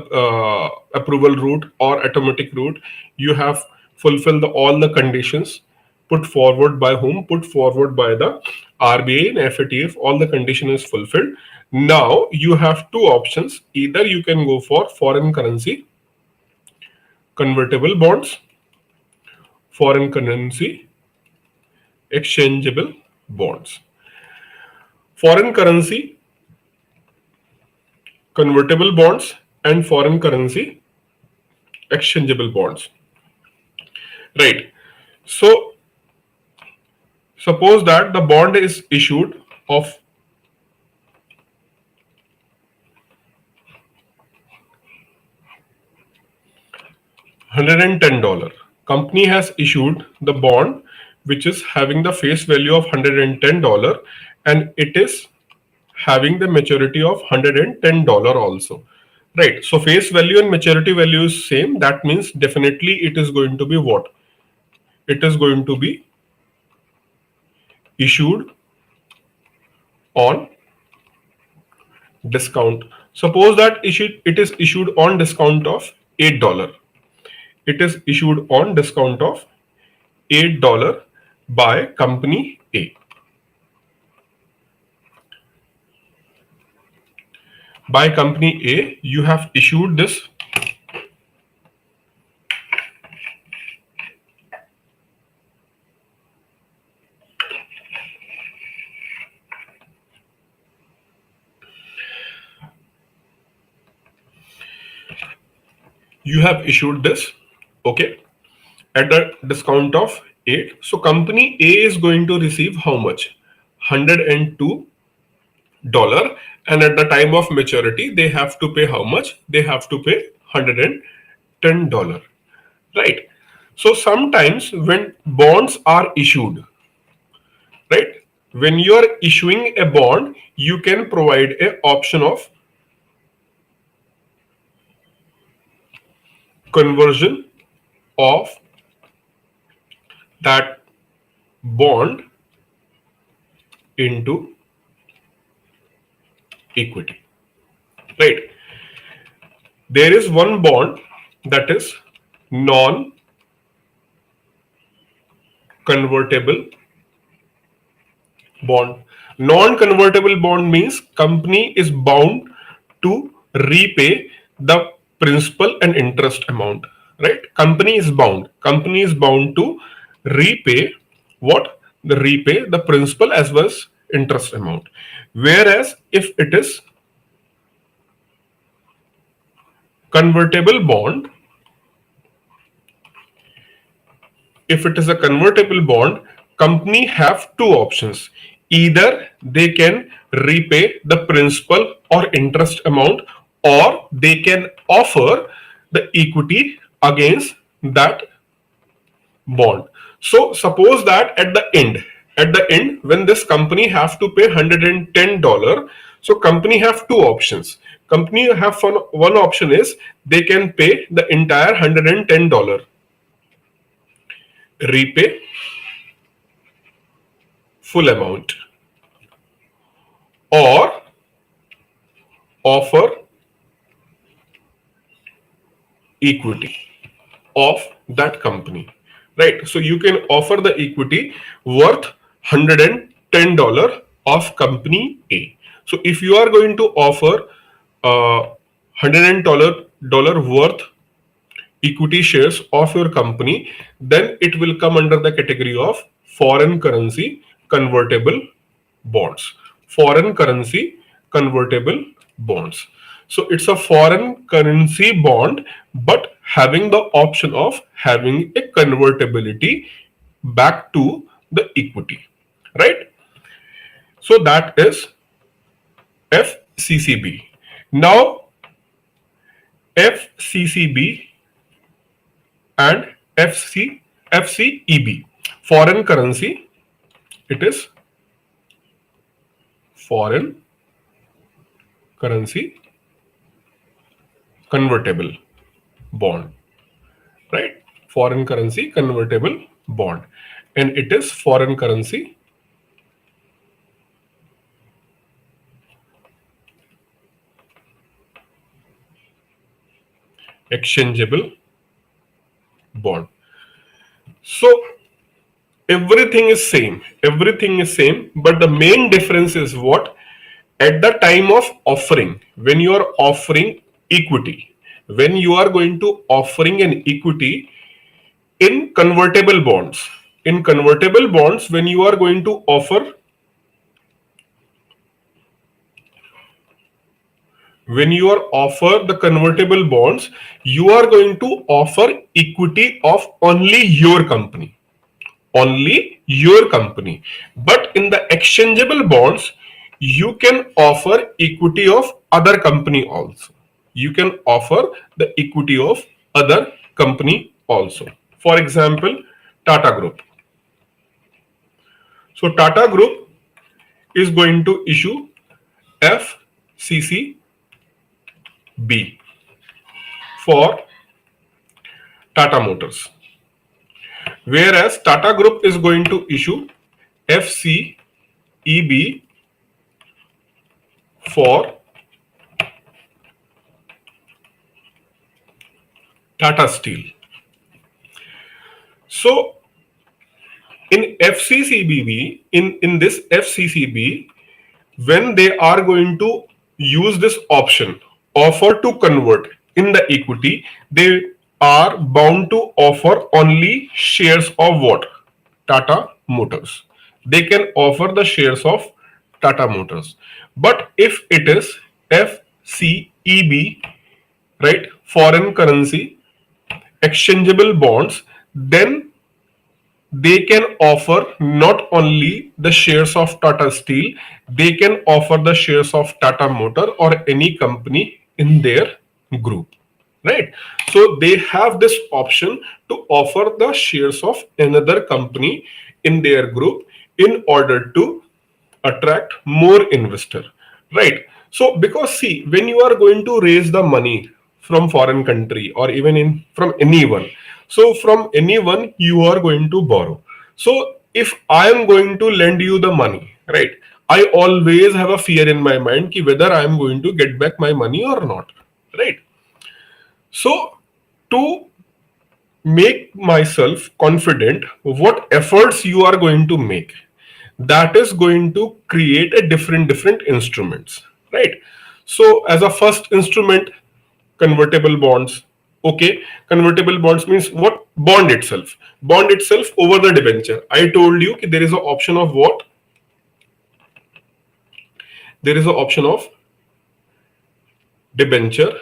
approval route or automatic route. You have fulfilled all the conditions put forward by whom? Put forward by the RBI and FATF. All the condition is fulfilled. Now you have two options. Either you can go for foreign currency convertible bonds, foreign currency exchangeable bonds. Foreign currency convertible bonds and foreign currency exchangeable bonds. Right. So suppose that the bond is issued of $110. Company has issued the bond which is having the face value of $110, and it is having the maturity of $110 also. Right. So face value and maturity value is same. That means definitely it is going to be what? It is going to be issued on discount. Suppose that it is issued on discount of $8. It is issued on discount of $8 by company A. By company A, you have issued this okay, at a discount of 8. So company A is going to receive how much? $102, and at the time of maturity they have to pay how much? They have to pay $110, right? So sometimes when bonds are issued, right, when you are issuing a bond, you can provide a option of conversion of that bond into equity, right? There is one bond that is non-convertible bond. Non-convertible bond means company is bound to repay the principal and interest amount, right? Company is bound to repay what? The repay the principal as well as interest amount. Whereas if it is convertible bond, if it is a convertible bond, company have two options. Either they can repay the principal or interest amount, or they can offer the equity against that bond. So suppose that at the end when this company have to pay $110, so company have two options. Company have one option is they can pay the entire $110, repay full amount, or offer equity of that company, right? So you can offer the equity worth $110 of company A. So if you are going to offer $110 worth equity shares of your company, then it will come under the category of foreign currency convertible bonds. Foreign currency convertible bonds. So it's a foreign currency bond, but having the option of having a convertibility back to the equity, right? So that is FCCB. Now, FCCB and FCEB, foreign currency, it is foreign currency convertible bond, right? Foreign currency convertible bond, and it is foreign currency exchangeable bond. So everything is same, but the main difference is what? At the time of offering, when you are offering equity, when you are going to offering an equity in convertible bonds, when you are going to offer, when you are offer the convertible bonds, you are going to offer equity of only your company, but in the exchangeable bonds you can offer equity of other company also. You can offer the equity of other company also. For example, Tata Group. So Tata Group is going to issue FCCB for Tata Motors, whereas Tata Group is going to issue FCEB for Tata Steel. So in FCCB, in this FCCB, when they are going to use this option, offer to convert in the equity, they are bound to offer only shares of what? Tata Motors. They can offer the shares of Tata Motors. But if it is FCEB, right, foreign currency exchangeable bonds, then they can offer not only the shares of Tata Steel, they can offer the shares of Tata Motor or any company in their group, right? So they have this option to offer the shares of another company in their group in order to attract more investor, right? So because see, when you are going to raise the money from foreign country or even in from anyone, so from anyone you are going to borrow. So if I am going to lend you the money, right, I always have a fear in my mind ki whether I am going to get back my money or not, right? So to make myself confident what efforts you are going to make, that is going to create a different instruments, right? So as a first instrument, convertible bonds, Okay, convertible bonds means what? Bond itself. Bond itself over the debenture. I told you there is an option of what? There is an option of debenture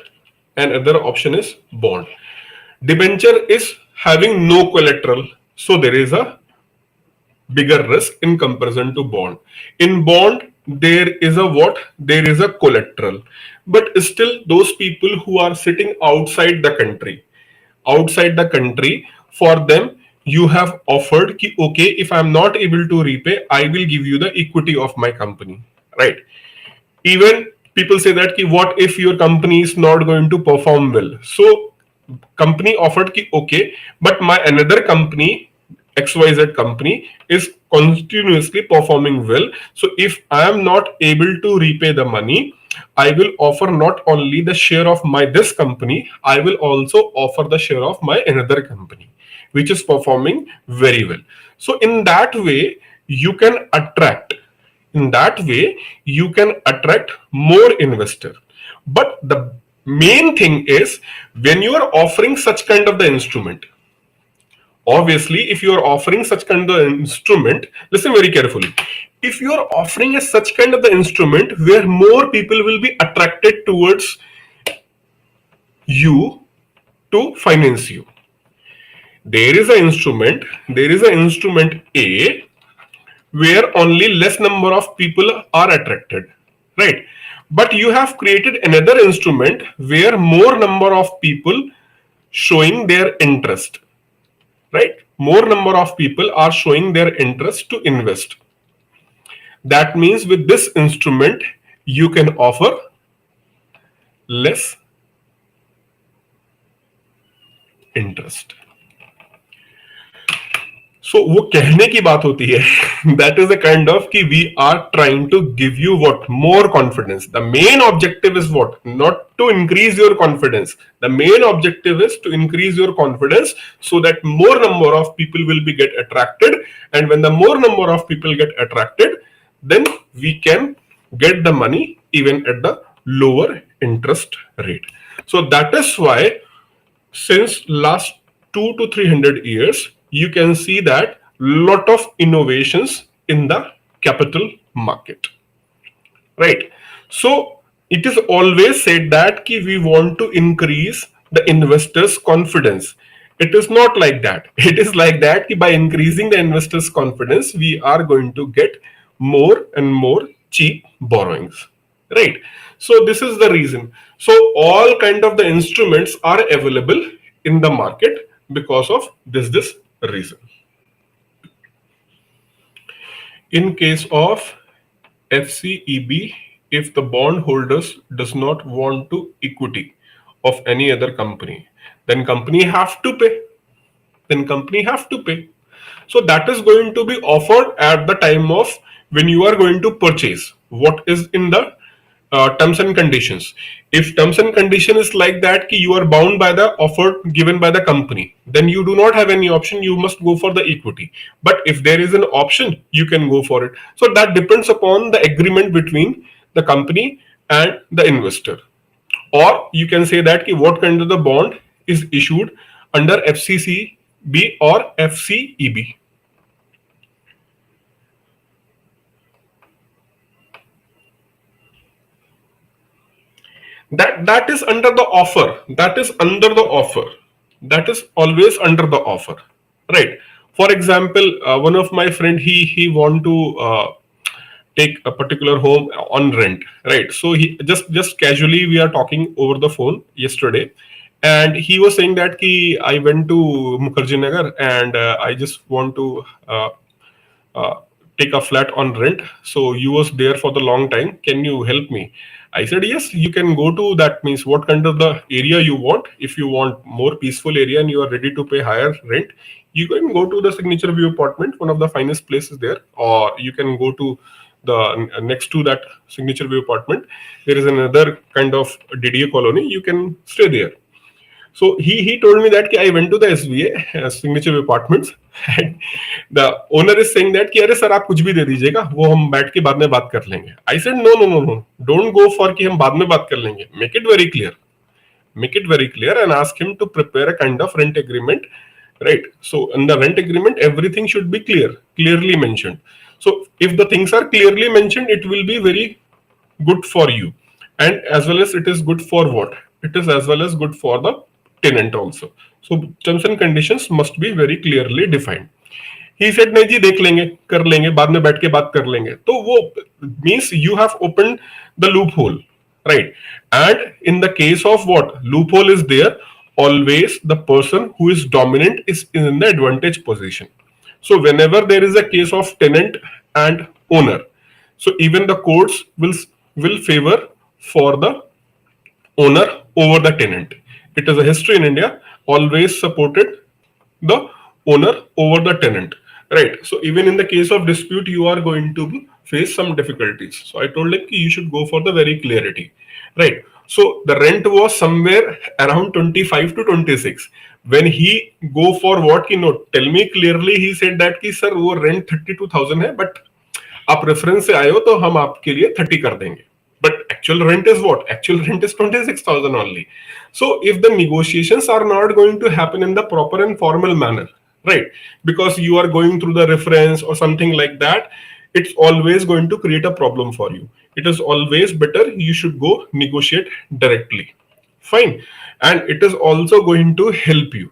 and other option is bond. Debenture is having no collateral, so there is a bigger risk in comparison to bond. In bond, there is a what? There is a collateral. But still, those people who are sitting outside the country, for them, you have offered ki, okay, if I'm not able to repay, I will give you the equity of my company, right? Even people say that ki, what if your company is not going to perform well? So company offered ki, okay, but my another company, XYZ company, is continuously performing well. So if I am not able to repay the money, I will offer not only the share of my this company, I will also offer the share of my another company, which is performing very well. So in that way, you can attract in that way you can attract more investor. But the main thing is, when you are offering such kind of the instrument, obviously if you are offering such kind of the instrument, listen very carefully, if you are offering a such kind of the instrument where more people will be attracted towards you to finance you, there is an instrument A where only less number of people are attracted, right? But you have created another instrument where more number of people showing their interest, right? More number of people are showing their interest to invest. That means with this instrument you can offer less interest. सो वो कहने की बात होती है that is the kind of कि we are trying to give you what more confidence. The main objective is what? Not to increase your confidence. The main objective is to increase your confidence so that more number of people will be get attracted, and when the more number of people get attracted, then we can get the money even at the lower interest rate. So that is why since last 200 to 300 years you can see that lot of innovations in the capital market, right? So it is always said that ki we want to increase the investors confidence. It is not like that. It is like that ki by increasing the investors confidence we are going to get more and more cheap borrowings, right? So this is the reason. So all kind of the instruments are available in the market because of this reason. In case of FCEB, if the bondholders does not want to equity of any other company, then company have to pay. So that is going to be offered at the time of when you are going to purchase. What is in the terms and conditions? If terms and condition is like that ki you are bound by the offer given by the company, then you do not have any option, you must go for the equity. But if there is an option, you can go for it. So that depends upon the agreement between the company and the investor. Or you can say that ki what kind of the bond is issued under FCCB or FCEB. That is under the offer. That is always under the offer, right? For example, one of my friend, he want to take a particular home on rent, right? So he just casually we are talking over the phone yesterday, and he was saying that I went to Mukherjee Nagar and I just want to uh, take a flat on rent. So you was there for the long time. Can you help me? I said, yes, you can go to that. Means what kind of the area you want. If you want more peaceful area and you are ready to pay higher rent, you can go to the Signature View apartment, one of the finest places there, or you can go to the next to that Signature View apartment. There is another kind of DDA colony. You can stay there. So he told me that I went to the SBA Signature Apartments and the owner is saying that कि अरे sir आप कुछ भी दे दीजिएगा वो हम बैठ के बाद में बात कर लेंगे. I said no, don't go for कि हम बाद में बात कर लेंगे. Make it very clear. Make it very clear and ask him to prepare a kind of rent agreement, right? So in the rent agreement, everything should be clearly mentioned. So if the things are clearly mentioned, it will be very good for you, and as well as it is good for what? It is as well as good for the tenant also. So terms and conditions must be very clearly defined. He said नहीं जी देख लेंगे कर लेंगे बाद में बैठ के बात कर लेंगे, तो वो means you have open the loop hole, right? And in the case of what loophole is there, always the person who is dominant is in the advantage position. So whenever there is a case of tenant and owner, so even the courts will favor for the owner over the tenant. It is a history in India, always supported the owner over the tenant, right? So even in the case of dispute, you are going to face some difficulties. So I told him you should go for the very clarity, right? So the rent was somewhere around 25 to 26. When he go for what, tell me clearly, he said that ki sir वो rent 32,000 है, but आप reference से आए हो तो हम आपके लिए 30 कर देंगे. But actual rent is what? Actual rent is 26,000 only. So if the negotiations are not going to happen in the proper and formal manner, right? Because you are going through the reference or something like that, it's always going to create a problem for you. It is always better you should go negotiate directly. Fine. And it is also going to help you.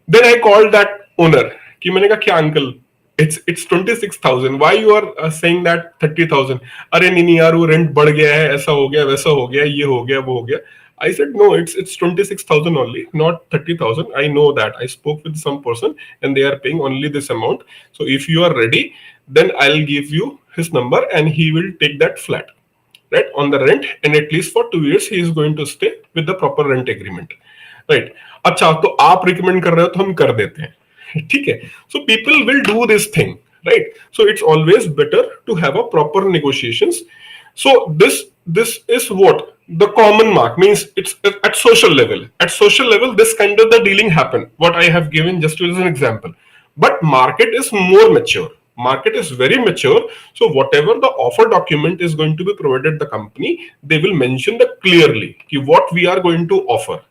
Then I called that owner कि मैंने कहा क्या uncle, it's 26,000, why you are saying that 30,000? अरे नहीं यार वो rent बढ़ गया है, ऐसा हो गया वैसा हो गया, ये हो गया वो हो गया. I said no, it's 26,000 only, not 30,000. I know that. I spoke with some person and they are paying only this amount. So if you are ready, then I'll give you his number and he will take that flat, right, on the rent, and at least for 2 years he is going to stay with the proper rent agreement, right? अच्छा तो आप recommend कर रहे हो तो हम कर देते हैं, ठीक है? So people will do this thing, right? So it's always better to have a proper negotiations. So this is what the common mark means. It's at social level. At social level, this kind of the dealing happen. What I have given just as an example. But market is more mature. Market is very mature. So whatever the offer document is going to be provided the company, they will mention that clearly what we are going to offer.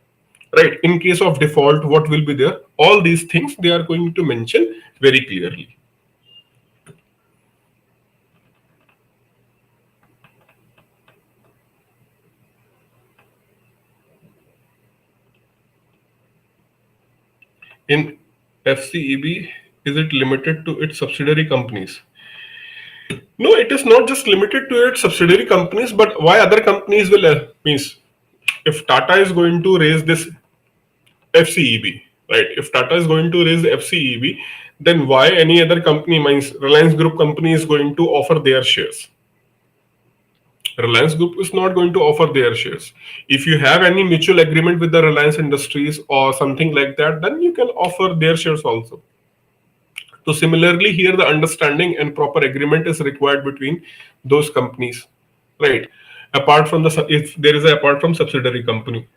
Right, in case of default, what will be there? All these things they are going to mention very clearly. In FCEB, is it limited to its subsidiary companies? No, it is not just limited to its subsidiary companies, but why other companies will means if Tata is going to raise this FCEB, right? If Tata is going to raise the FCEB, then why any other company, means Reliance Group company, is going to offer their shares? Reliance Group is not going to offer their shares. If you have any mutual agreement with the Reliance Industries or something like that, then you can offer their shares also. So similarly, here the understanding and proper agreement is required between those companies, right? Apart from if there is a apart from subsidiary company.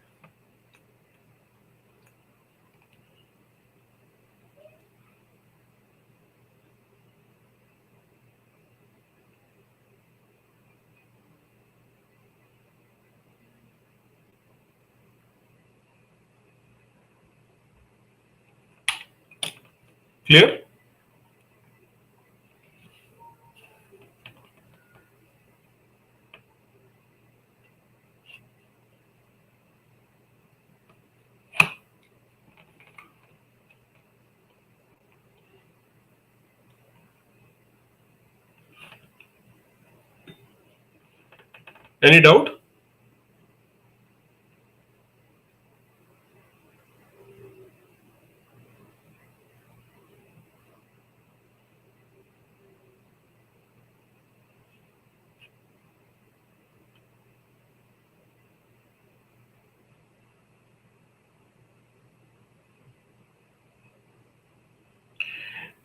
Clear? Any doubt?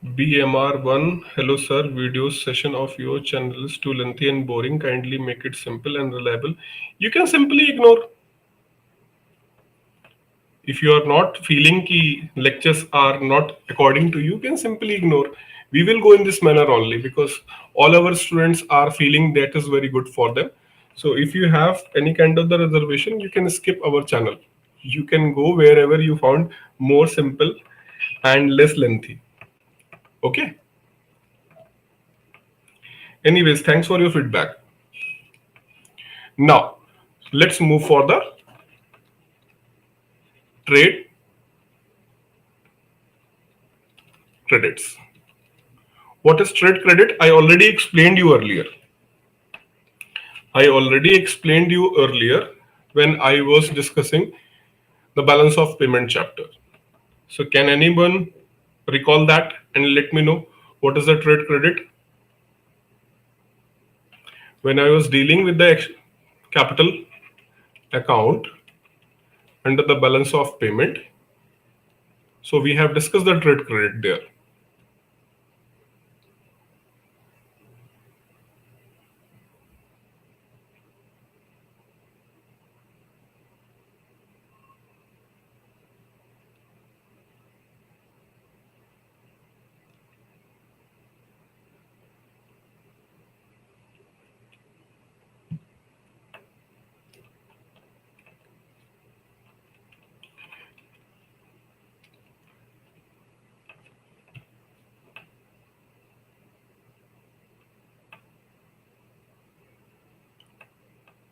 BMR1, hello sir, video session of your channel is too lengthy and boring. Kindly make it simple and reliable. You can simply ignore. If you are not feeling ki lectures are not according to you, can simply ignore. We will go in this manner only because all our students are feeling that is very good for them. So if you have any kind of the reservation, you can skip our channel. You can go wherever you found more simple and less lengthy. Okay. Anyways, thanks for your feedback. Now, let's move for the trade credits. What is trade credit? I already explained you earlier. When I was discussing the balance of payment chapter. So can anyone recall that and let me know what is the trade credit? When I was dealing with the capital account under the balance of payment, so we have discussed the trade credit there.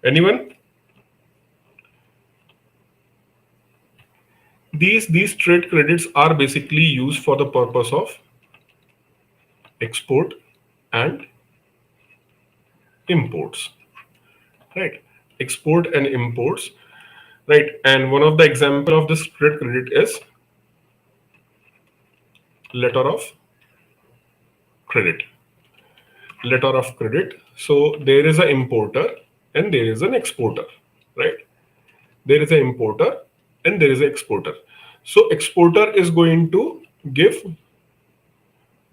Anyone? These trade credits are basically used for the purpose of export and imports, right? Export and imports, right? And one of the example of this trade credit is letter of credit. Letter of credit. So there is an importer and there is an exporter, right? There is an importer and there is an exporter. So exporter is going to give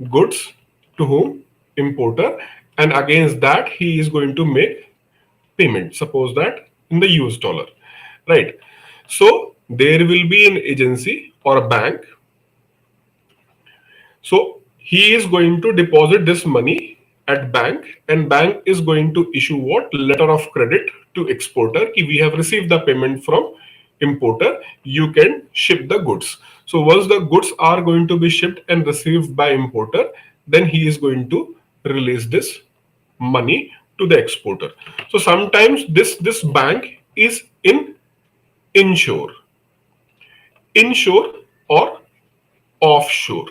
goods to whom? Importer, and against that he is going to make payment. Suppose that in the US dollar, right? So there will be an agency or a bank. So he is going to deposit this money at bank, and bank is going to issue what? Letter of credit to exporter. If we have received the payment from importer, you can ship the goods. So once the goods are going to be shipped and received by importer, then he is going to release this money to the exporter. So sometimes this bank is in inshore or offshore.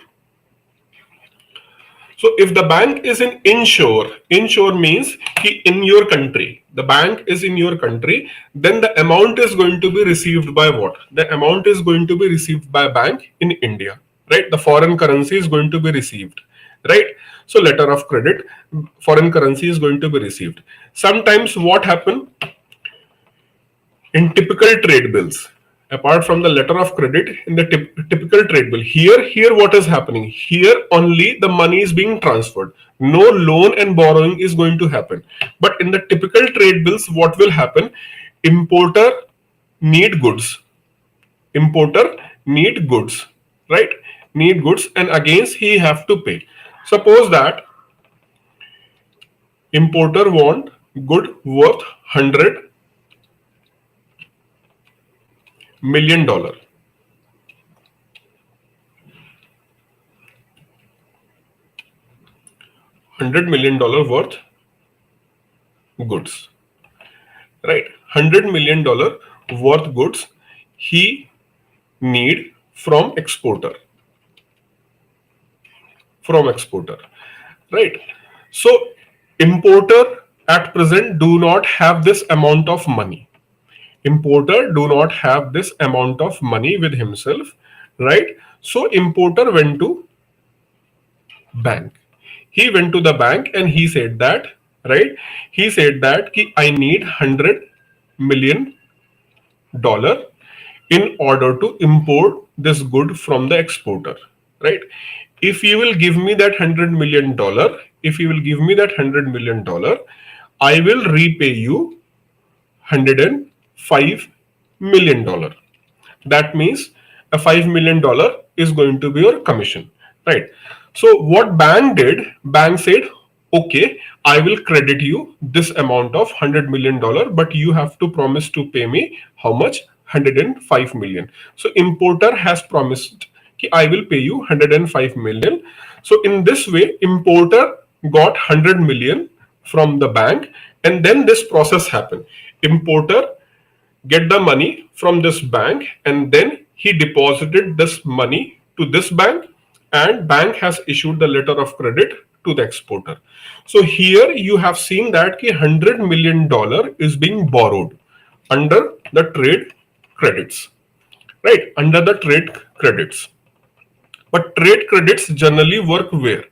So if the bank is in inshore means in your country, the bank is in your country, then the amount is going to be received by what? The amount is going to be received by bank in India, right? The foreign currency is going to be received, right? So letter of credit, foreign currency is going to be received. Sometimes what happen in typical trade bills, apart from the letter of credit, in the typical trade bill, here what is happening? Here only the money is being transferred. No loan and borrowing is going to happen. But in the typical trade bills, what will happen? Importer need goods. Importer need goods, right? Need goods, and against he have to pay. Suppose that importer want good worth $100 million. $100 million worth goods, right? $100 million worth goods he need from exporter, right? So importer at present do not have this amount of money. Importer do not have this amount of money with himself, right? So importer went to bank. He went to the bank and he said that, right? He said that I need $100 million in order to import this good from the exporter, right? If you will give me that $100 million, I will repay you $105 million. That means a $5 million is going to be your commission, right? So what bank did? Bank said, okay, I will credit you this amount of $100 million, but you have to promise to pay me how much? 105 million. So importer has promised कि I will pay you 105 million. So in this way, importer got 100 million from the bank, and then this process happened. Importer get the money from this bank, and then he deposited this money to this bank, and bank has issued the letter of credit to the exporter. So here you have seen that $100 million is being borrowed under the trade credits, right? Under the trade credits. But trade credits generally work where?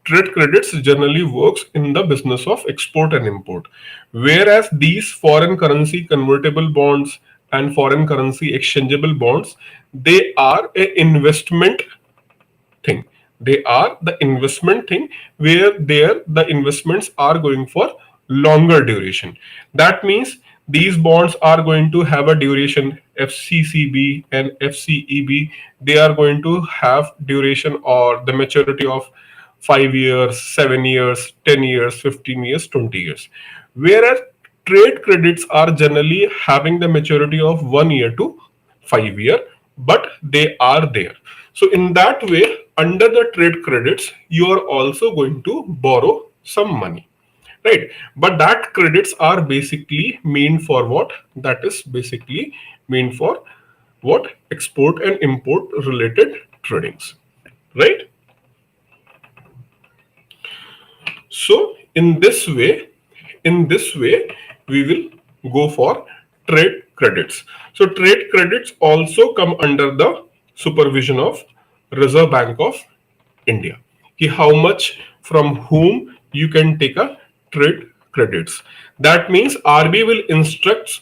Trade credits generally works in the business of export and import. Whereas these foreign currency convertible bonds and foreign currency exchangeable bonds, they are an investment thing. They are the investment thing where there the investments are going for longer duration. That means these bonds are going to have a duration FCCB and FCEB. They are going to have duration or the maturity of 5 years, 7 years, 10 years, 15 years, 20 years. Whereas trade credits are generally having the maturity of 1 year to 5 year, but they are there. So in that way, under the trade credits, you are also going to borrow some money, right? But that credits are basically meant for what? That is basically meant for what? Export and import related tradings, right? So in this way, we will go for trade credits. So trade credits also come under the supervision of Reserve Bank of India. How much from whom you can take a trade credits. That means RBI will instruct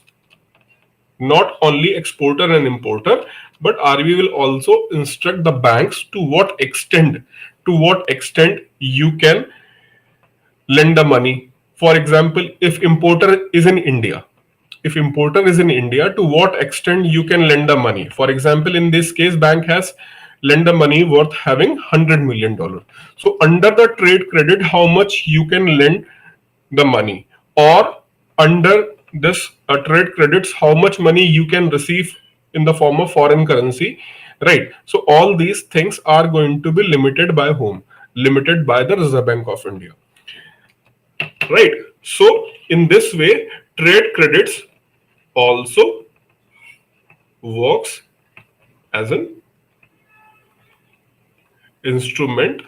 not only exporter and importer, but RBI will also instruct the banks to what extent you can lend the money. For example, if importer is in India, to what extent you can lend the money? For example, in this case, bank has lend the money worth having $100 million. So under the trade credit, how much you can lend the money, or under this trade credits, how much money you can receive in the form of foreign currency, right? So all these things are going to be limited by whom? Limited by the Reserve Bank of India, right? So in this way, trade credits also works as an instrument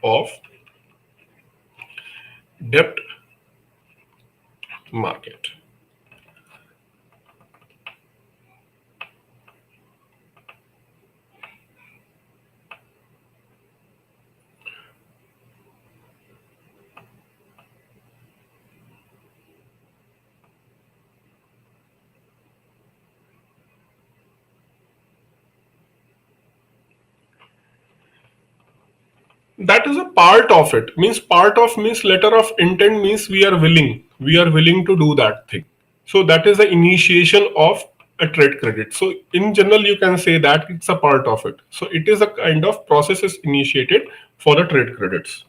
of debt market. That is a part of it. Means part of means letter of intent means we are willing to do that thing. So that is the initiation of a trade credit. So in general you can say that it's a part of it. So it is a kind of process is initiated for the trade credits.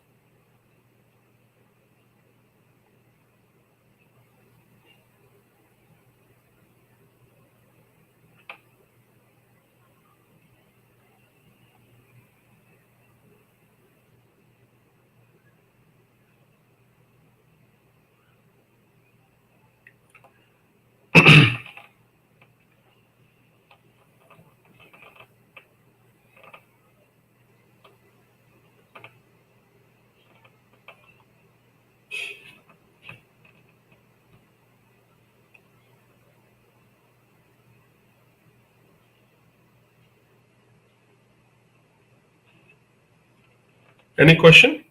Any question?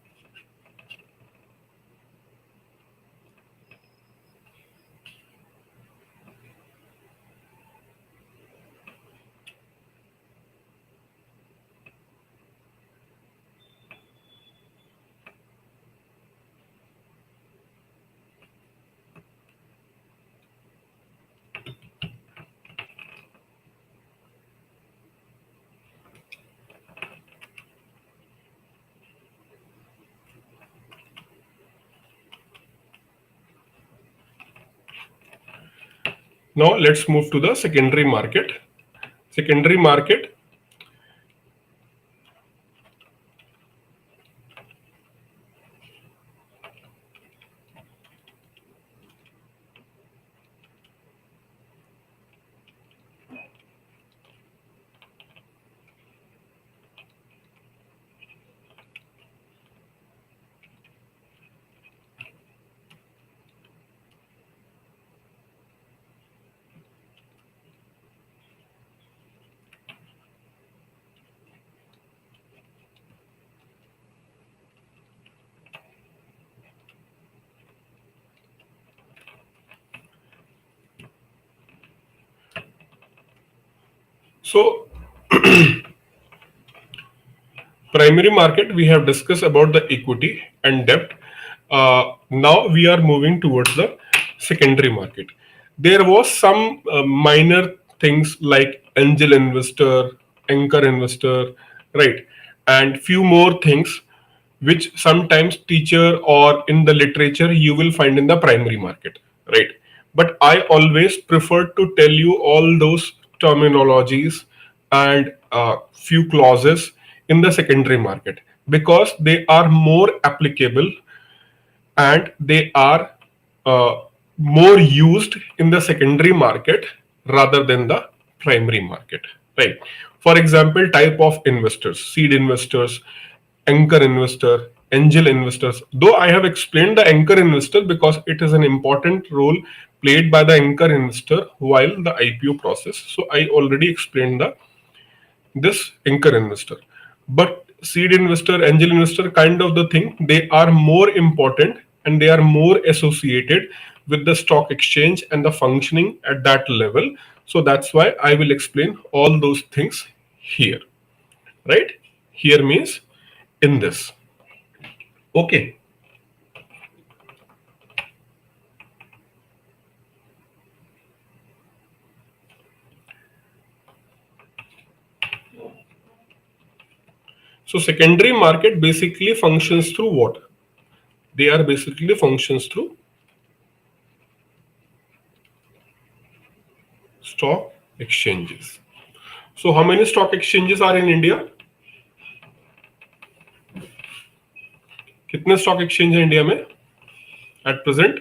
Now let's move to the secondary market. Secondary market. So primary market, we have discussed about the equity and debt. Now we are moving towards the secondary market. There was some minor things like angel investor, anchor investor, right, and few more things which sometimes teacher or in the literature you will find in the primary market, right? But I always prefer to tell you all those terminologies and few clauses in the secondary market because they are more applicable and they are uh, more used in the secondary market rather than the primary market, right? For example, type of investors: seed investors, anchor investor, angel investors. Though I have explained the anchor investor because it is an important role played by the anchor investor while the IPO process, so I already explained the this anchor investor. But seed investor, angel investor, kind of the thing, they are more important and they are more associated with the stock exchange and the functioning at that level. So that's why I will explain all those things here, right? Here means in this. Okay. So secondary market basically functions through what? They are basically functions through stock exchanges. So how many stock exchanges are in India? कितने stock exchange है India में at present?